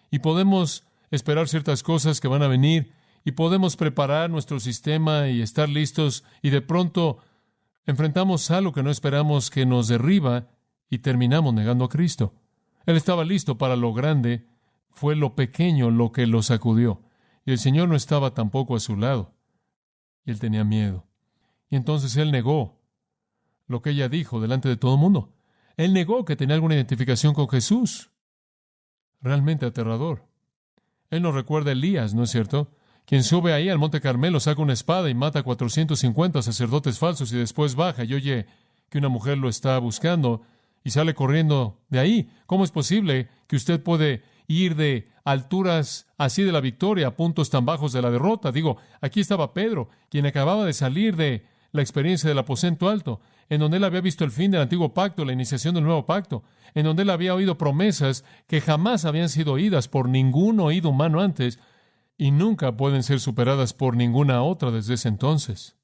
y podemos esperar ciertas cosas que van a venir, y podemos preparar nuestro sistema y estar listos, y de pronto enfrentamos algo que no esperamos que nos derriba, y terminamos negando a Cristo. Él estaba listo para lo grande, fue lo pequeño lo que lo sacudió. Y el Señor no estaba tampoco a su lado. Y él tenía miedo. Y entonces él negó lo que ella dijo delante de todo el mundo. Él negó que tenía alguna identificación con Jesús. Realmente aterrador. Él nos recuerda a Elías, ¿no es cierto? Quien sube ahí al Monte Carmelo, saca una espada y mata a 450 sacerdotes falsos y después baja y oye que una mujer lo está buscando y sale corriendo de ahí. ¿Cómo es posible que usted puede ir de alturas así de la victoria a puntos tan bajos de la derrota? Digo, aquí estaba Pedro, quien acababa de salir de la experiencia del aposento alto, en donde él había visto el fin del antiguo pacto, la iniciación del nuevo pacto, en donde él había oído promesas que jamás habían sido oídas por ningún oído humano antes y nunca pueden ser superadas por ninguna otra desde ese entonces.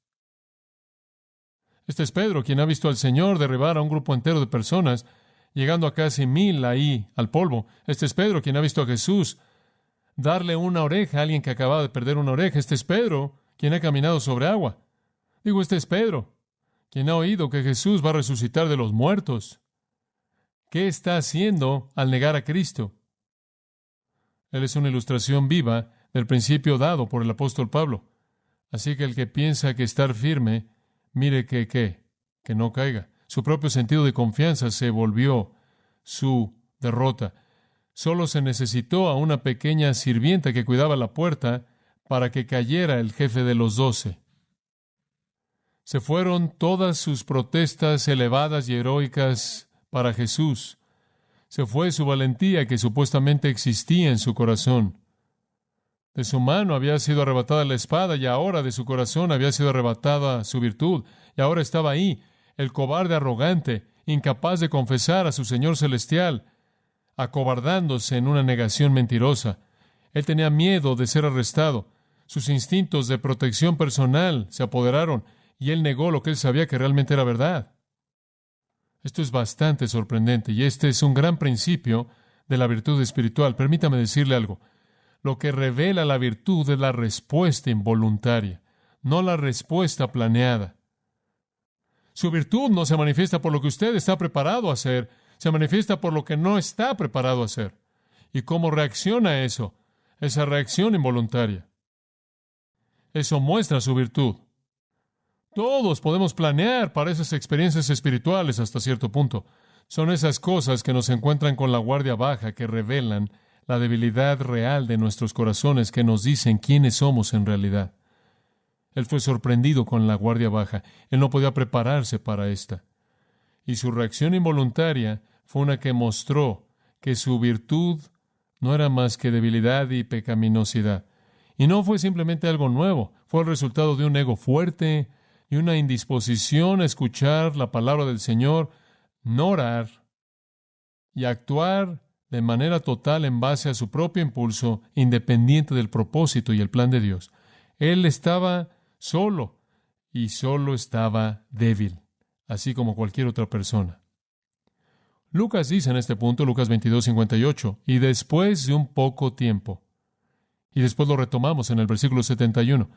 Este es Pedro, quien ha visto al Señor derribar a un grupo entero de personas, llegando a casi 1000 ahí al polvo. Este es Pedro, quien ha visto a Jesús darle una oreja a alguien que acababa de perder una oreja. Este es Pedro, quien ha caminado sobre agua. Digo, este es Pedro, quien ha oído que Jesús va a resucitar de los muertos. ¿Qué está haciendo al negar a Cristo? Él es una ilustración viva del principio dado por el apóstol Pablo. Así que el que piensa que estar firme, mire que que no caiga. Su propio sentido de confianza se volvió su derrota. Solo se necesitó a una pequeña sirvienta que cuidaba la puerta para que cayera el jefe de los 12. Se fueron todas sus protestas elevadas y heroicas para Jesús. Se fue su valentía que supuestamente existía en su corazón. De su mano había sido arrebatada la espada y ahora de su corazón había sido arrebatada su virtud. Y ahora estaba ahí, el cobarde arrogante, incapaz de confesar a su Señor celestial, acobardándose en una negación mentirosa. Él tenía miedo de ser arrestado. Sus instintos de protección personal se apoderaron y él negó lo que él sabía que realmente era verdad. Esto es bastante sorprendente y este es un gran principio de la virtud espiritual. Permítame decirle algo. Lo que revela la virtud es la respuesta involuntaria, no la respuesta planeada. Su virtud no se manifiesta por lo que usted está preparado a hacer, se manifiesta por lo que no está preparado a hacer. ¿Y cómo reacciona a eso? Esa reacción involuntaria. Eso muestra su virtud. Todos podemos planear para esas experiencias espirituales hasta cierto punto. Son esas cosas que nos encuentran con la guardia baja, que revelan la debilidad real de nuestros corazones, que nos dicen quiénes somos en realidad. Él fue sorprendido con la guardia baja. Él no podía prepararse para esta. Y su reacción involuntaria fue una que mostró que su virtud no era más que debilidad y pecaminosidad. Y no fue simplemente algo nuevo, fue el resultado de un ego fuerte y una indisposición a escuchar la palabra del Señor, no orar y actuar de manera total en base a su propio impulso, independiente del propósito y el plan de Dios. Él estaba solo y solo estaba débil, así como cualquier otra persona. Lucas dice en este punto, Lucas 22:58, y después de un poco tiempo, y después lo retomamos en el versículo 71,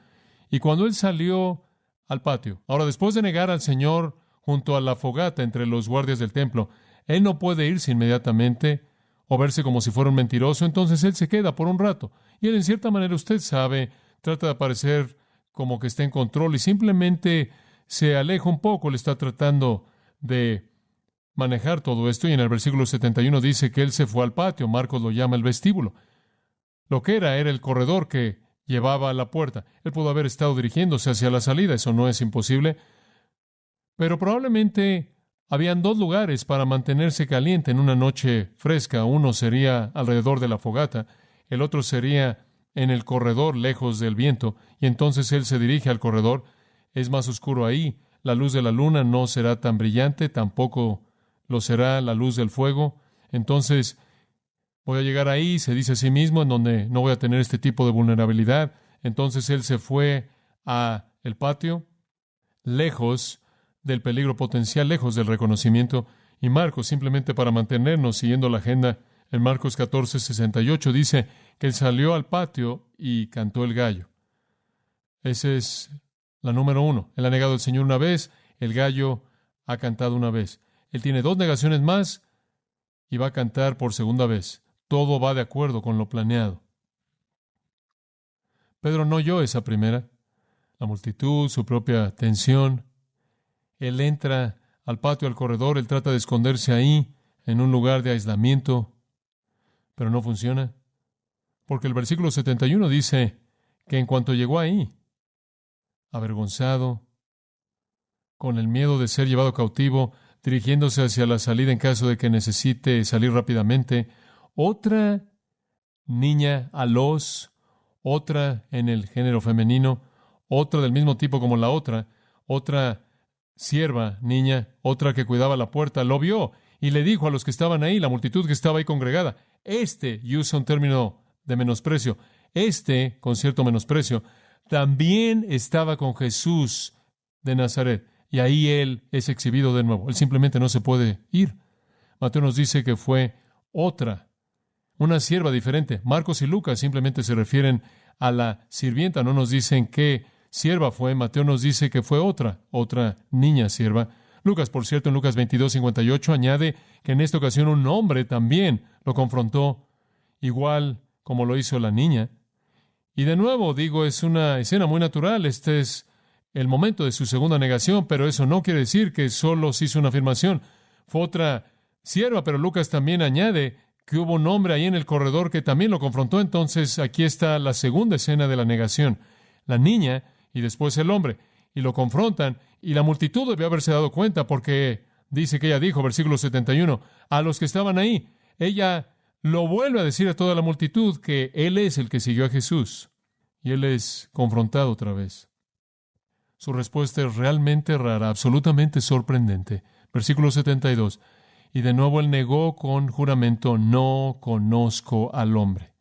y cuando él salió al patio, ahora después de negar al Señor junto a la fogata entre los guardias del templo, él no puede irse inmediatamente o verse como si fuera un mentiroso, entonces él se queda por un rato, y él en cierta manera, usted sabe, trata de aparecer como que está en control y simplemente se aleja un poco, le está tratando de manejar todo esto, y en el versículo 71 dice que él se fue al patio, Marcos lo llama el vestíbulo. Lo que era el corredor que llevaba a la puerta. Él pudo haber estado dirigiéndose hacia la salida, eso no es imposible, pero probablemente habían dos lugares para mantenerse caliente en una noche fresca. Uno sería alrededor de la fogata, el otro sería en el corredor lejos del viento, y entonces él se dirige al corredor. Es más oscuro ahí, la luz de la luna no será tan brillante, tampoco lo será la luz del fuego. Entonces voy a llegar ahí, se dice a sí mismo, en donde no voy a tener este tipo de vulnerabilidad. Entonces él se fue a el patio, lejos del peligro potencial, lejos del reconocimiento. Y Marcos, simplemente para mantenernos siguiendo la agenda, en Marcos 14:68 dice que él salió al patio y cantó el gallo. Esa es la número 1. Él ha negado al Señor una vez, el gallo ha cantado una vez. Él tiene 2 negaciones más y va a cantar por segunda vez. Todo va de acuerdo con lo planeado. Pedro no oyó esa primera. La multitud, su propia tensión. Él entra al patio, al corredor, él trata de esconderse ahí, en un lugar de aislamiento, pero no funciona. Porque el versículo 71 dice que en cuanto llegó ahí, avergonzado, con el miedo de ser llevado cautivo, dirigiéndose hacia la salida en caso de que necesite salir rápidamente, otra niña alós, otra en el género femenino, otra del mismo tipo como la otra sierva, niña, otra que cuidaba la puerta, lo vio y le dijo a los que estaban ahí, la multitud que estaba ahí congregada, y usa un término de menosprecio, con cierto menosprecio, también estaba con Jesús de Nazaret. Y ahí él es exhibido de nuevo. Él simplemente no se puede ir. Mateo nos dice que fue otra, una sierva diferente. Marcos y Lucas simplemente se refieren a la sirvienta, no nos dicen qué sierva fue. Mateo nos dice que fue otra niña sierva. Lucas, por cierto, en Lucas 22:58 añade que en esta ocasión un hombre también lo confrontó, igual como lo hizo la niña. Y de nuevo, digo, es una escena muy natural. Este es el momento de su segunda negación, pero eso no quiere decir que solo se hizo una afirmación. Fue otra sierva, pero Lucas también añade que hubo un hombre ahí en el corredor que también lo confrontó. Entonces, aquí está la segunda escena de la negación. La niña y después el hombre. Y lo confrontan, y la multitud debió haberse dado cuenta porque dice que ella dijo, versículo 71, a los que estaban ahí, ella lo vuelve a decir a toda la multitud que él es el que siguió a Jesús. Y él es confrontado otra vez. Su respuesta es realmente rara, absolutamente sorprendente. Versículo 72. Y de nuevo él negó con juramento, no conozco al hombre.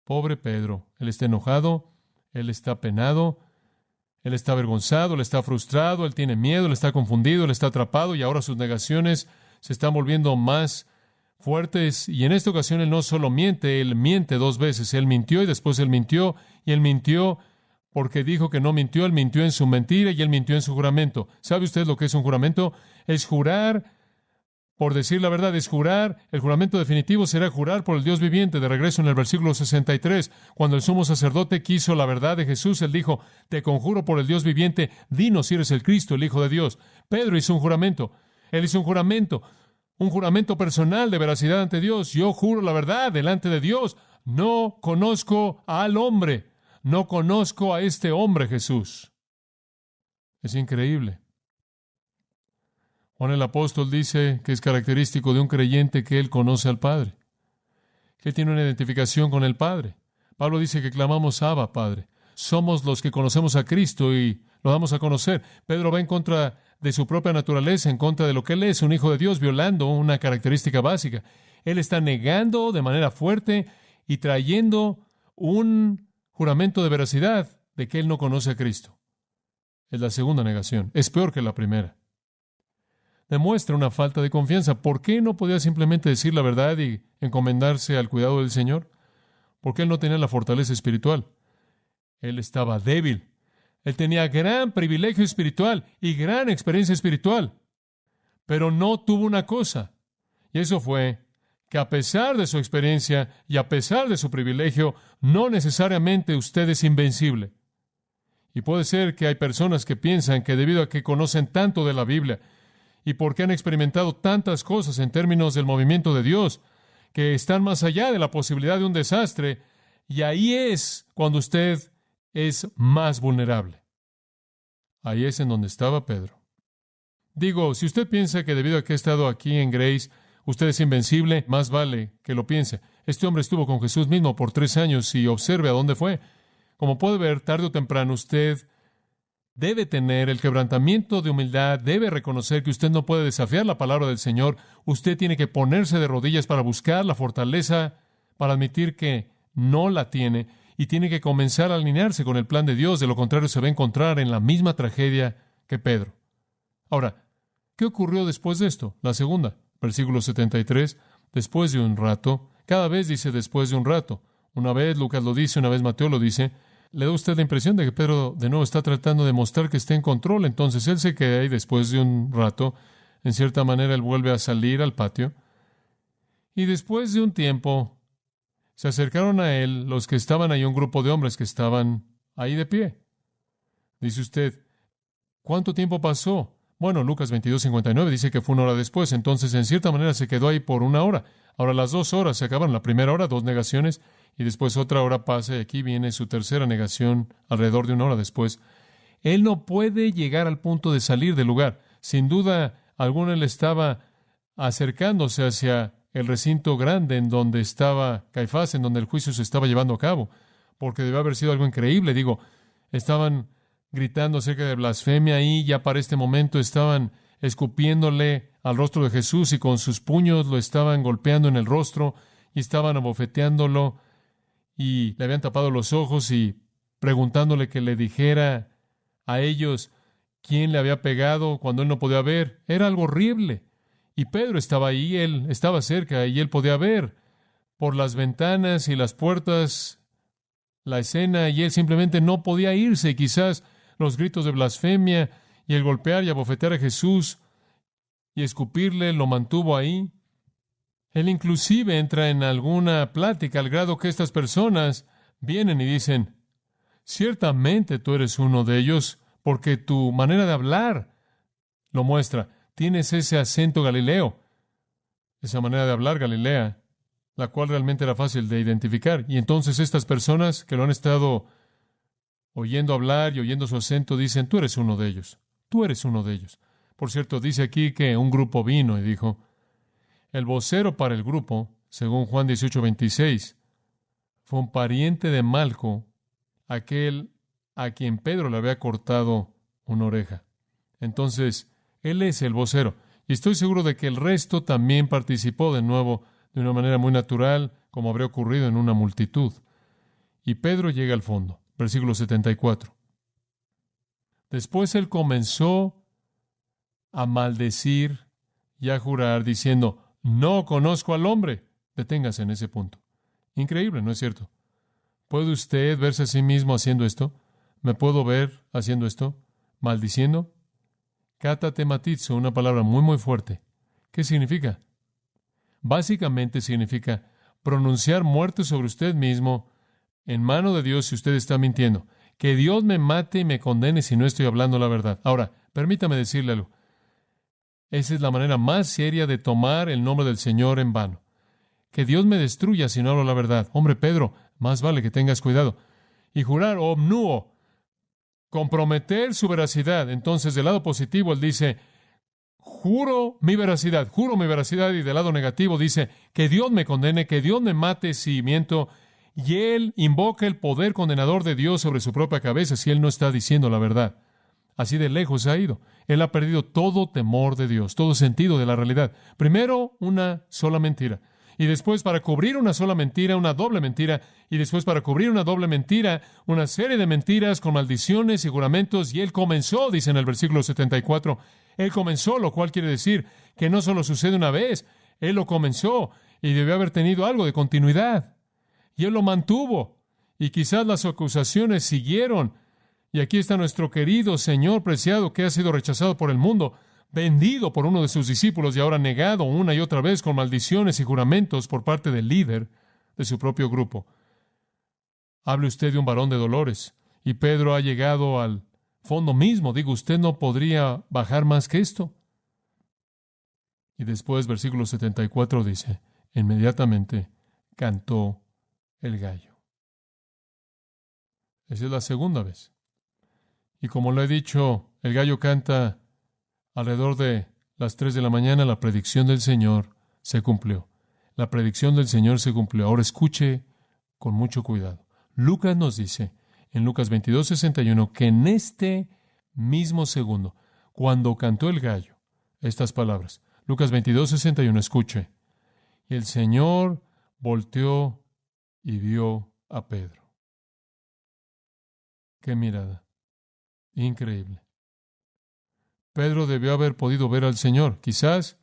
Pobre Pedro, él está enojado, él está penado, él está avergonzado, él está frustrado, él tiene miedo, él está confundido, él está atrapado y ahora sus negaciones se están volviendo más fuertes. Y en esta ocasión él no solo miente, él miente dos veces. Él mintió y después él mintió, y él mintió porque dijo que no mintió, él mintió en su mentira y él mintió en su juramento. ¿Sabe usted lo que es un juramento? Es jurar por decir la verdad, es jurar. El juramento definitivo será jurar por el Dios viviente. De regreso en el versículo 63, cuando el sumo sacerdote quiso la verdad de Jesús, él dijo, te conjuro por el Dios viviente, dinos si eres el Cristo, el Hijo de Dios. Pedro hizo un juramento. Él hizo un juramento personal de veracidad ante Dios. Yo juro la verdad delante de Dios. No conozco al hombre. No conozco a este hombre, Jesús. Es increíble. Juan el apóstol dice que es característico de un creyente que él conoce al Padre, que él tiene una identificación con el Padre. Pablo dice que clamamos Abba, Padre. Somos los que conocemos a Cristo y lo damos a conocer. Pedro va en contra de su propia naturaleza, en contra de lo que él es, un hijo de Dios, violando una característica básica. Él está negando de manera fuerte y trayendo un juramento de veracidad de que él no conoce a Cristo. Es la segunda negación. Es peor que la primera. Demuestra una falta de confianza. ¿Por qué no podía simplemente decir la verdad y encomendarse al cuidado del Señor? Porque él no tenía la fortaleza espiritual. Él estaba débil. Él tenía gran privilegio espiritual y gran experiencia espiritual. Pero no tuvo una cosa. Y eso fue que a pesar de su experiencia y a pesar de su privilegio, no necesariamente usted es invencible. Y puede ser que hay personas que piensan que debido a que conocen tanto de la Biblia y porque han experimentado tantas cosas en términos del movimiento de Dios, que están más allá de la posibilidad de un desastre, y ahí es cuando usted es más vulnerable. Ahí es en donde estaba Pedro. Digo, si usted piensa que debido a que ha estado aquí en Grace, usted es invencible, más vale que lo piense. Este hombre estuvo con Jesús mismo por 3 años y observe a dónde fue. Como puede ver, tarde o temprano usted debe tener el quebrantamiento de humildad, debe reconocer que usted no puede desafiar la palabra del Señor. Usted tiene que ponerse de rodillas para buscar la fortaleza, para admitir que no la tiene, y tiene que comenzar a alinearse con el plan de Dios. De lo contrario, se va a encontrar en la misma tragedia que Pedro. Ahora, ¿qué ocurrió después de esto? La segunda, versículo 73, después de un rato, cada vez dice después de un rato. Una vez Lucas lo dice, una vez Mateo lo dice. Le da usted la impresión de que Pedro de nuevo está tratando de mostrar que está en control. Entonces él se queda ahí después de un rato. En cierta manera él vuelve a salir al patio. Y después de un tiempo se acercaron a él los que estaban ahí, un grupo de hombres que estaban ahí de pie. Dice usted, ¿cuánto tiempo pasó? Bueno, Lucas 22:59 dice que fue 1 hora después. Entonces en cierta manera se quedó ahí por 1 hora. Ahora las 2 horas se acabaron. La primera hora, 2 negaciones. Y después otra hora pasa y aquí viene su tercera negación alrededor de 1 hora después. Él no puede llegar al punto de salir del lugar. Sin duda alguna él estaba acercándose hacia el recinto grande en donde estaba Caifás, en donde el juicio se estaba llevando a cabo, porque debe haber sido algo increíble. Digo, estaban gritando acerca de blasfemia ahí, ya para este momento estaban escupiéndole al rostro de Jesús y con sus puños lo estaban golpeando en el rostro y estaban abofeteándolo y le habían tapado los ojos y preguntándole que le dijera a ellos quién le había pegado cuando él no podía ver. Era algo horrible. Y Pedro estaba ahí, él estaba cerca y él podía ver por las ventanas y las puertas la escena y él simplemente no podía irse. Y quizás los gritos de blasfemia y el golpear y abofetear a Jesús y escupirle lo mantuvo ahí. Él inclusive entra en alguna plática al grado que estas personas vienen y dicen, ciertamente tú eres uno de ellos, porque tu manera de hablar lo muestra. Tienes ese acento galileo, esa manera de hablar galilea, la cual realmente era fácil de identificar. Y entonces estas personas que lo han estado oyendo hablar y oyendo su acento dicen, tú eres uno de ellos, tú eres uno de ellos. Por cierto, dice aquí que un grupo vino y dijo, el vocero para el grupo, según Juan 18:26, fue un pariente de Malco, aquel a quien Pedro le había cortado una oreja. Entonces, él es el vocero. Y estoy seguro de que el resto también participó de nuevo de una manera muy natural, como habría ocurrido en una multitud. Y Pedro llega al fondo. Versículo 74. Después él comenzó a maldecir y a jurar, diciendo, no conozco al hombre. Deténgase en ese punto. Increíble, ¿no es cierto? ¿Puede usted verse a sí mismo haciendo esto? ¿Me puedo ver haciendo esto? ¿Maldiciendo? Katatematizo, una palabra muy, muy fuerte. ¿Qué significa? Básicamente significa pronunciar muerte sobre usted mismo en mano de Dios si usted está mintiendo. Que Dios me mate y me condene si no estoy hablando la verdad. Ahora, permítame decirle algo. Esa es la manera más seria de tomar el nombre del Señor en vano. Que Dios me destruya si no hablo la verdad. Hombre, Pedro, más vale que tengas cuidado. Y jurar omnuo, comprometer su veracidad. Entonces, del lado positivo, él dice, juro mi veracidad, y del lado negativo dice, que Dios me condene, que Dios me mate si miento, y él invoca el poder condenador de Dios sobre su propia cabeza si él no está diciendo la verdad. Así de lejos ha ido. Él ha perdido todo temor de Dios, todo sentido de la realidad. Primero, una sola mentira. Y después, para cubrir una sola mentira, una doble mentira. Y después, para cubrir una doble mentira, una serie de mentiras con maldiciones y juramentos. Y él comenzó, dice en el versículo 74, él comenzó, lo cual quiere decir que no solo sucede una vez, él lo comenzó y debió haber tenido algo de continuidad. Y él lo mantuvo. Y quizás las acusaciones siguieron. Y aquí está nuestro querido Señor preciado que ha sido rechazado por el mundo, vendido por uno de sus discípulos y ahora negado una y otra vez con maldiciones y juramentos por parte del líder de su propio grupo. Hable usted de un varón de dolores. Y Pedro ha llegado al fondo mismo. Digo, usted no podría bajar más que esto. Y después, versículo 74 dice, inmediatamente cantó el gallo. Esa es la segunda vez. Y como lo he dicho, el gallo canta alrededor de las 3 de la mañana, la predicción del Señor se cumplió. La predicción del Señor se cumplió. Ahora escuche con mucho cuidado. Lucas nos dice, en Lucas 22:61, que en este mismo segundo, cuando cantó el gallo, estas palabras, Lucas 22:61, escuche, y el Señor volteó y vio a Pedro. ¡Qué mirada! Increíble. Pedro debió haber podido ver al Señor. Quizás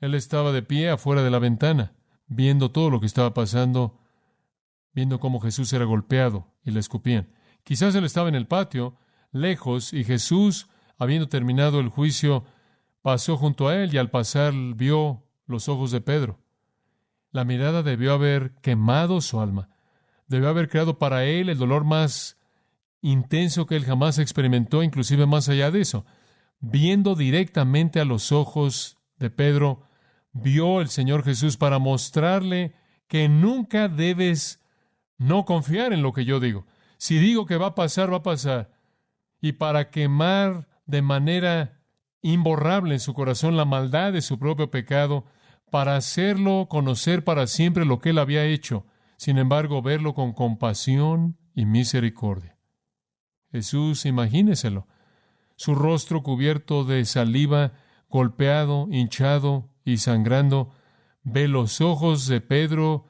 él estaba de pie afuera de la ventana, viendo todo lo que estaba pasando, viendo cómo Jesús era golpeado y le escupían. Quizás él estaba en el patio, lejos, y Jesús, habiendo terminado el juicio, pasó junto a él y al pasar vio los ojos de Pedro. La mirada debió haber quemado su alma. Debió haber creado para él el dolor más intenso que él jamás experimentó, inclusive más allá de eso. Viendo directamente a los ojos de Pedro, vio el Señor Jesús para mostrarle que nunca debes no confiar en lo que yo digo. Si digo que va a pasar, va a pasar. Y para quemar de manera imborrable en su corazón la maldad de su propio pecado, para hacerlo conocer para siempre lo que él había hecho, sin embargo, verlo con compasión y misericordia. Jesús, imagíneselo, su rostro cubierto de saliva, golpeado, hinchado y sangrando, ve los ojos de Pedro,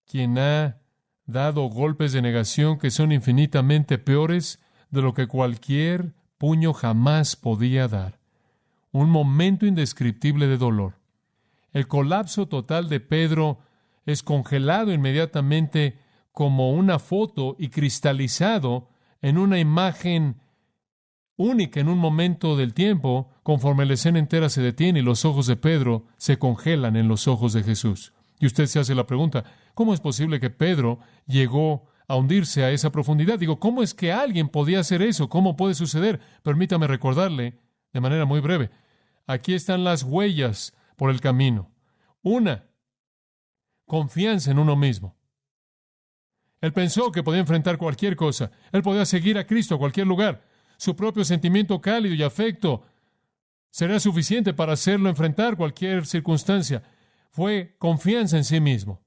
quien ha dado golpes de negación que son infinitamente peores de lo que cualquier puño jamás podía dar. Un momento indescriptible de dolor. El colapso total de Pedro es congelado inmediatamente como una foto y cristalizado en una imagen única en un momento del tiempo, conforme la escena entera se detiene y los ojos de Pedro se congelan en los ojos de Jesús. Y usted se hace la pregunta, ¿cómo es posible que Pedro llegó a hundirse a esa profundidad. Digo, ¿cómo es que alguien podía hacer eso? ¿Cómo puede suceder? Permítame recordarle de manera muy breve. Aquí están las huellas por el camino. Una, confianza en uno mismo. Él pensó que podía enfrentar cualquier cosa. Él podía seguir a Cristo a cualquier lugar. Su propio sentimiento cálido y afecto sería suficiente para hacerlo enfrentar cualquier circunstancia. Fue confianza en sí mismo.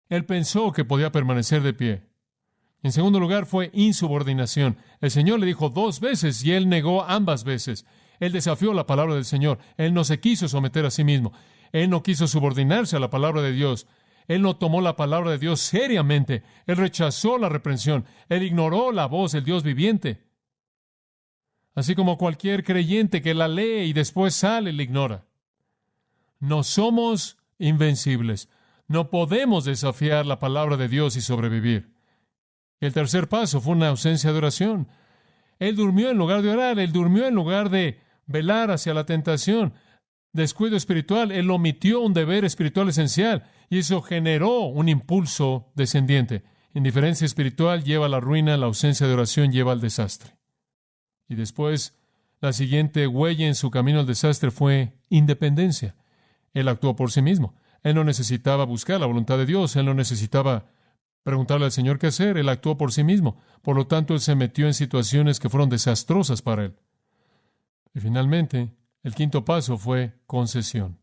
Él pensó que podía permanecer de pie. En segundo lugar, fue insubordinación. El Señor le dijo 2 veces y él negó ambas veces. Él desafió la palabra del Señor. Él no se quiso someter a sí mismo. Él no quiso subordinarse a la palabra de Dios. Él no tomó la palabra de Dios seriamente. Él rechazó la reprensión. Él ignoró la voz del Dios viviente. Así como cualquier creyente que la lee y después sale y la ignora. No somos invencibles. No podemos desafiar la palabra de Dios y sobrevivir. El tercer paso fue una ausencia de oración. Él durmió en lugar de orar. Él durmió en lugar de velar hacia la tentación. Descuido espiritual. Él omitió un deber espiritual esencial y eso generó un impulso descendiente. Indiferencia espiritual lleva a la ruina. La ausencia de oración lleva al desastre. Y después, la siguiente huella en su camino al desastre fue independencia. Él actuó por sí mismo. Él no necesitaba buscar la voluntad de Dios. Él no necesitaba preguntarle al Señor qué hacer. Él actuó por sí mismo. Por lo tanto, él se metió en situaciones que fueron desastrosas para él. Y finalmente, el quinto paso fue concesión.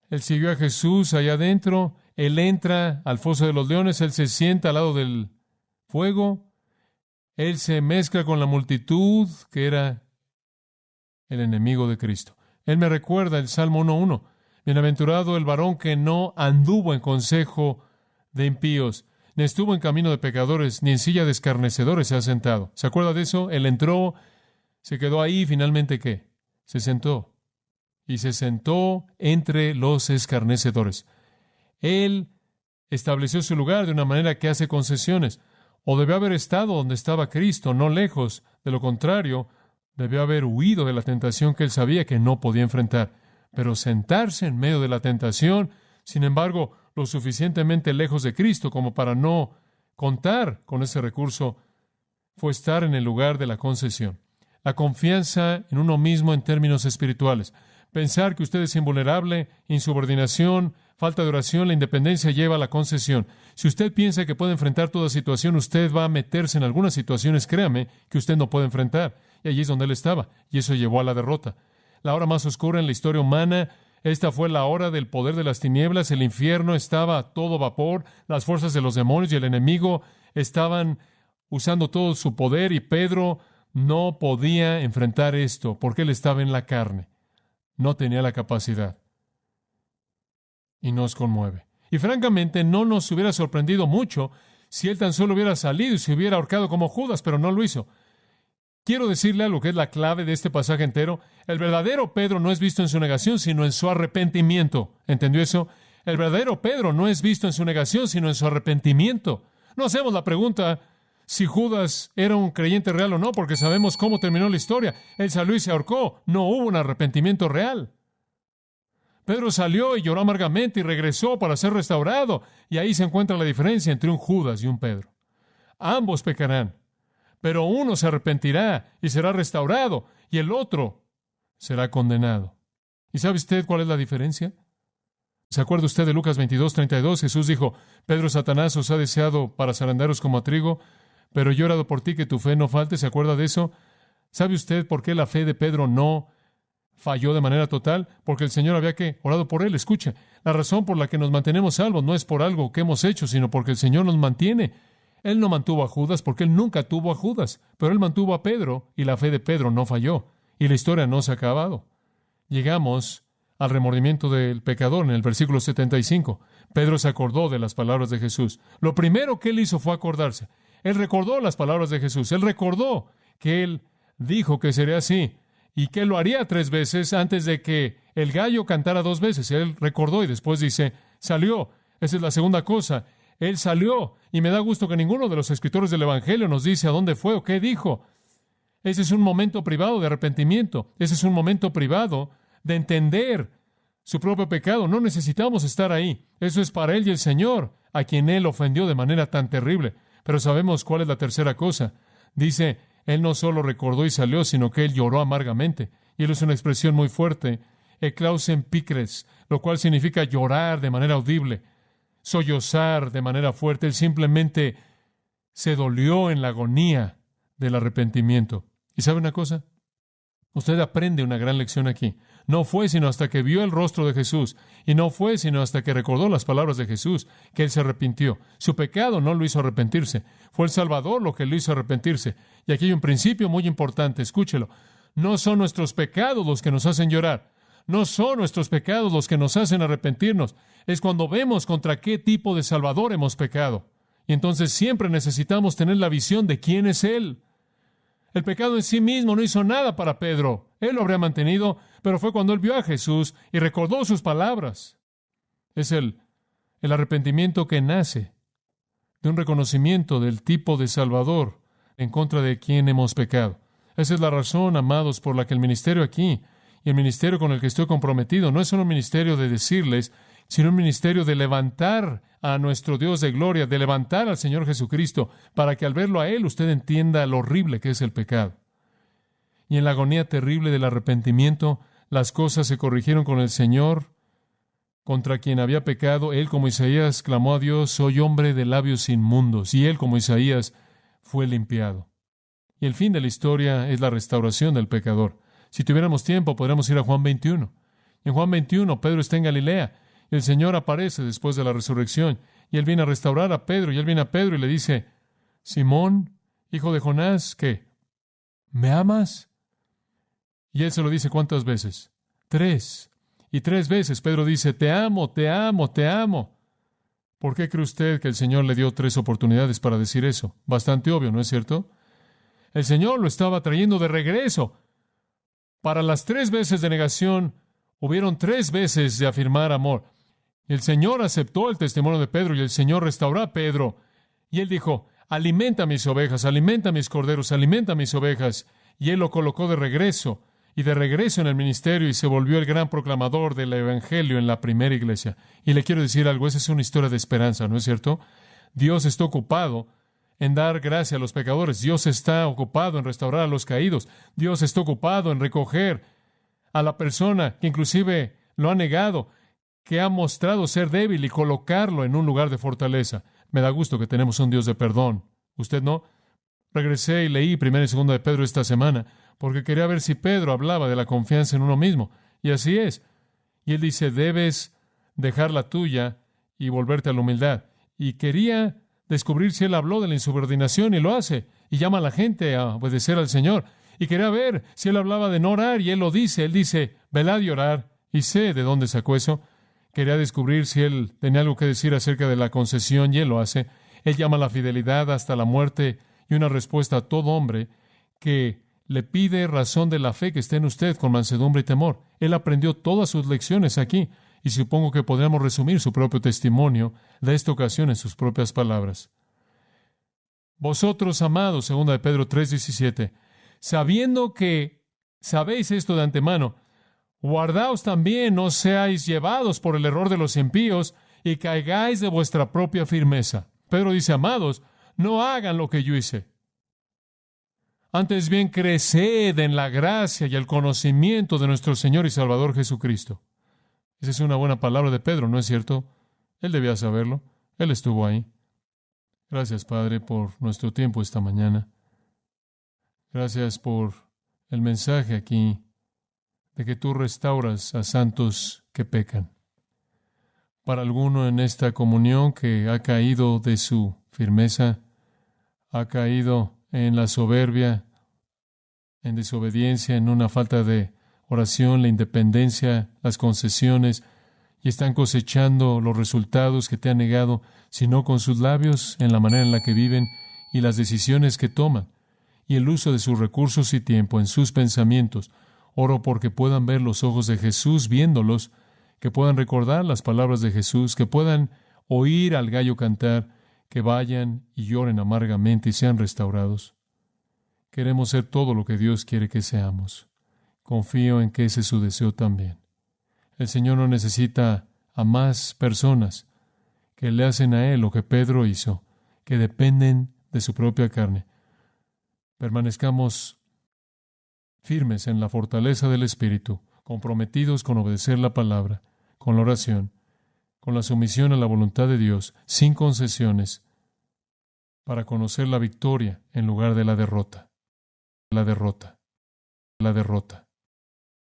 Él siguió a Jesús allá adentro. Él entra al foso de los leones. Él se sienta al lado del fuego. Él se mezcla con la multitud que era el enemigo de Cristo. Él me recuerda el Salmo 1:1. Bienaventurado el varón que no anduvo en consejo de impíos, ni estuvo en camino de pecadores, ni en silla de escarnecedores se ha sentado. ¿Se acuerda de eso? Él entró, se quedó ahí, finalmente ¿qué? Se sentó. Y se sentó entre los escarnecedores. Él estableció su lugar de una manera que hace concesiones. O debió haber estado donde estaba Cristo, no lejos. De lo contrario, debió haber huido de la tentación que él sabía que no podía enfrentar. Pero sentarse en medio de la tentación, sin embargo, lo suficientemente lejos de Cristo como para no contar con ese recurso, fue estar en el lugar de la concesión. La confianza en uno mismo en términos espirituales. Pensar que usted es invulnerable, insubordinación, falta de oración, la independencia lleva a la concesión. Si usted piensa que puede enfrentar toda situación, usted va a meterse en algunas situaciones, créame, que usted no puede enfrentar. Y allí es donde él estaba, y eso llevó a la derrota. La hora más oscura en la historia humana, esta fue la hora del poder de las tinieblas, el infierno estaba a todo vapor, las fuerzas de los demonios y el enemigo estaban usando todo su poder, y Pedro no podía enfrentar esto, porque él estaba en la carne. No tenía la capacidad. Y nos conmueve. Y francamente, no nos hubiera sorprendido mucho si él tan solo hubiera salido y se hubiera ahorcado como Judas, pero no lo hizo. Quiero decirle algo que es la clave de este pasaje entero. El verdadero Pedro no es visto en su negación, sino en su arrepentimiento. ¿Entendió eso? El verdadero Pedro no es visto en su negación, sino en su arrepentimiento. No hacemos la pregunta si Judas era un creyente real o no, porque sabemos cómo terminó la historia. Él salió y se ahorcó. No hubo un arrepentimiento real. Pedro salió y lloró amargamente y regresó para ser restaurado. Y ahí se encuentra la diferencia entre un Judas y un Pedro. Ambos pecarán, pero uno se arrepentirá y será restaurado, y el otro será condenado. ¿Y sabe usted cuál es la diferencia? ¿Se acuerda usted de Lucas 22:32? Jesús dijo: Pedro, Satanás os ha deseado para zarandearos como a trigo, pero yo he orado por ti que tu fe no falte. ¿Se acuerda de eso? ¿Sabe usted por qué la fe de Pedro no falló de manera total? Porque el Señor había orado por él. Escuche, la razón por la que nos mantenemos salvos no es por algo que hemos hecho, sino porque el Señor nos mantiene. Él no mantuvo a Judas porque él nunca tuvo a Judas, pero él mantuvo a Pedro y la fe de Pedro no falló. Y la historia no se ha acabado. Llegamos al remordimiento del pecador en el versículo 75. Pedro se acordó de las palabras de Jesús. Lo primero que él hizo fue acordarse. Él recordó las palabras de Jesús. Él recordó que él dijo que sería así y que lo haría 3 veces antes de que el gallo cantara 2 veces. Él recordó y después dice, salió. Esa es la segunda cosa. Él salió, y me da gusto que ninguno de los escritores del Evangelio nos dice a dónde fue o qué dijo. Ese es un momento privado de arrepentimiento. Ese es un momento privado de entender su propio pecado. No necesitamos estar ahí. Eso es para Él y el Señor, a quien Él ofendió de manera tan terrible. Pero sabemos cuál es la tercera cosa. Dice, Él no solo recordó y salió, sino que Él lloró amargamente. Y Él es una expresión muy fuerte, eklausen picres, lo cual significa llorar de manera audible, sollozar de manera fuerte. Él simplemente se dolió en la agonía del arrepentimiento. ¿Y sabe una cosa? Usted aprende una gran lección aquí. No fue sino hasta que vio el rostro de Jesús, y no fue sino hasta que recordó las palabras de Jesús, que Él se arrepintió. Su pecado no lo hizo arrepentirse. Fue el Salvador lo que lo hizo arrepentirse. Y aquí hay un principio muy importante. Escúchelo. No son nuestros pecados los que nos hacen llorar. No son nuestros pecados los que nos hacen arrepentirnos. Es cuando vemos contra qué tipo de Salvador hemos pecado. Y entonces siempre necesitamos tener la visión de quién es Él. El pecado en sí mismo no hizo nada para Pedro. Él lo habría mantenido, pero fue cuando él vio a Jesús y recordó sus palabras. Es el arrepentimiento que nace de un reconocimiento del tipo de Salvador en contra de quien hemos pecado. Esa es la razón, amados, por la que el ministerio aquí y el ministerio con el que estoy comprometido no es solo un ministerio de decirles, sino un ministerio de levantar a nuestro Dios de gloria, de levantar al Señor Jesucristo, para que al verlo a Él usted entienda lo horrible que es el pecado. Y en la agonía terrible del arrepentimiento, las cosas se corrigieron con el Señor, contra quien había pecado. Él, como Isaías, clamó a Dios, soy hombre de labios inmundos. Y él, como Isaías, fue limpiado. Y el fin de la historia es la restauración del pecador. Si tuviéramos tiempo, podríamos ir a Juan 21. En Juan 21, Pedro está en Galilea. Y el Señor aparece después de la resurrección, y Él viene a restaurar a Pedro, y Él viene a Pedro y le dice, Simón, hijo de Jonás, ¿qué? ¿Me amas? Y Él se lo dice ¿cuántas veces? 3. Y 3 veces Pedro dice, te amo, te amo, te amo. ¿Por qué cree usted que el Señor le dio 3 oportunidades para decir eso? Bastante obvio, ¿no es cierto? El Señor lo estaba trayendo de regreso. Para las 3 veces de negación, hubieron 3 veces de afirmar amor. El Señor aceptó el testimonio de Pedro y el Señor restauró a Pedro. Y Él dijo, alimenta mis ovejas, alimenta mis corderos, alimenta mis ovejas. Y Él lo colocó de regreso, y de regreso en el ministerio, y se volvió el gran proclamador del Evangelio en la primera iglesia. Y le quiero decir algo, esa es una historia de esperanza, ¿no es cierto? Dios está ocupado en dar gracia a los pecadores. Dios está ocupado en restaurar a los caídos. Dios está ocupado en recoger a la persona que inclusive lo ha negado, que ha mostrado ser débil y colocarlo en un lugar de fortaleza. Me da gusto que tenemos un Dios de perdón. ¿Usted no? Regresé y leí 1 y 2 de Pedro esta semana, porque quería ver si Pedro hablaba de la confianza en uno mismo. Y así es. Y él dice, debes dejar la tuya y volverte a la humildad. Y quería descubrir si él habló de la insubordinación, y lo hace. Y llama a la gente a obedecer al Señor. Y quería ver si él hablaba de no orar, y él lo dice. Él dice, velad y orad. Y sé de dónde sacó eso. Quería descubrir si él tenía algo que decir acerca de la concesión, y él lo hace. Él llama a la fidelidad hasta la muerte y una respuesta a todo hombre que le pide razón de la fe que esté en usted con mansedumbre y temor. Él aprendió todas sus lecciones aquí, y supongo que podríamos resumir su propio testimonio de esta ocasión en sus propias palabras. Vosotros, amados, 2 de Pedro 3:17, sabiendo que sabéis esto de antemano, guardaos también, no seáis llevados por el error de los impíos y caigáis de vuestra propia firmeza. Pedro dice, amados, no hagan lo que yo hice. Antes bien, creced en la gracia y el conocimiento de nuestro Señor y Salvador Jesucristo. Esa es una buena palabra de Pedro, ¿no es cierto? Él debía saberlo. Él estuvo ahí. Gracias, Padre, por nuestro tiempo esta mañana. Gracias por el mensaje aquí de que tú restauras a santos que pecan. Para alguno en esta comunión que ha caído de su firmeza, ha caído en la soberbia, en desobediencia, en una falta de oración, la independencia, las concesiones, y están cosechando los resultados que te han negado, sino con sus labios, en la manera en la que viven y las decisiones que toman, y el uso de sus recursos y tiempo en sus pensamientos. Oro porque puedan ver los ojos de Jesús viéndolos, que puedan recordar las palabras de Jesús, que puedan oír al gallo cantar, que vayan y lloren amargamente y sean restaurados. Queremos ser todo lo que Dios quiere que seamos. Confío en que ese es su deseo también. El Señor no necesita a más personas que le hacen a Él lo que Pedro hizo, que dependen de su propia carne. Permanezcamos firmes en la fortaleza del Espíritu, comprometidos con obedecer la palabra, con la oración, con la sumisión a la voluntad de Dios, sin concesiones, para conocer la victoria en lugar de la derrota. La derrota, la derrota,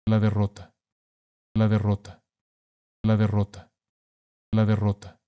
la derrota, la derrota, la derrota, la derrota.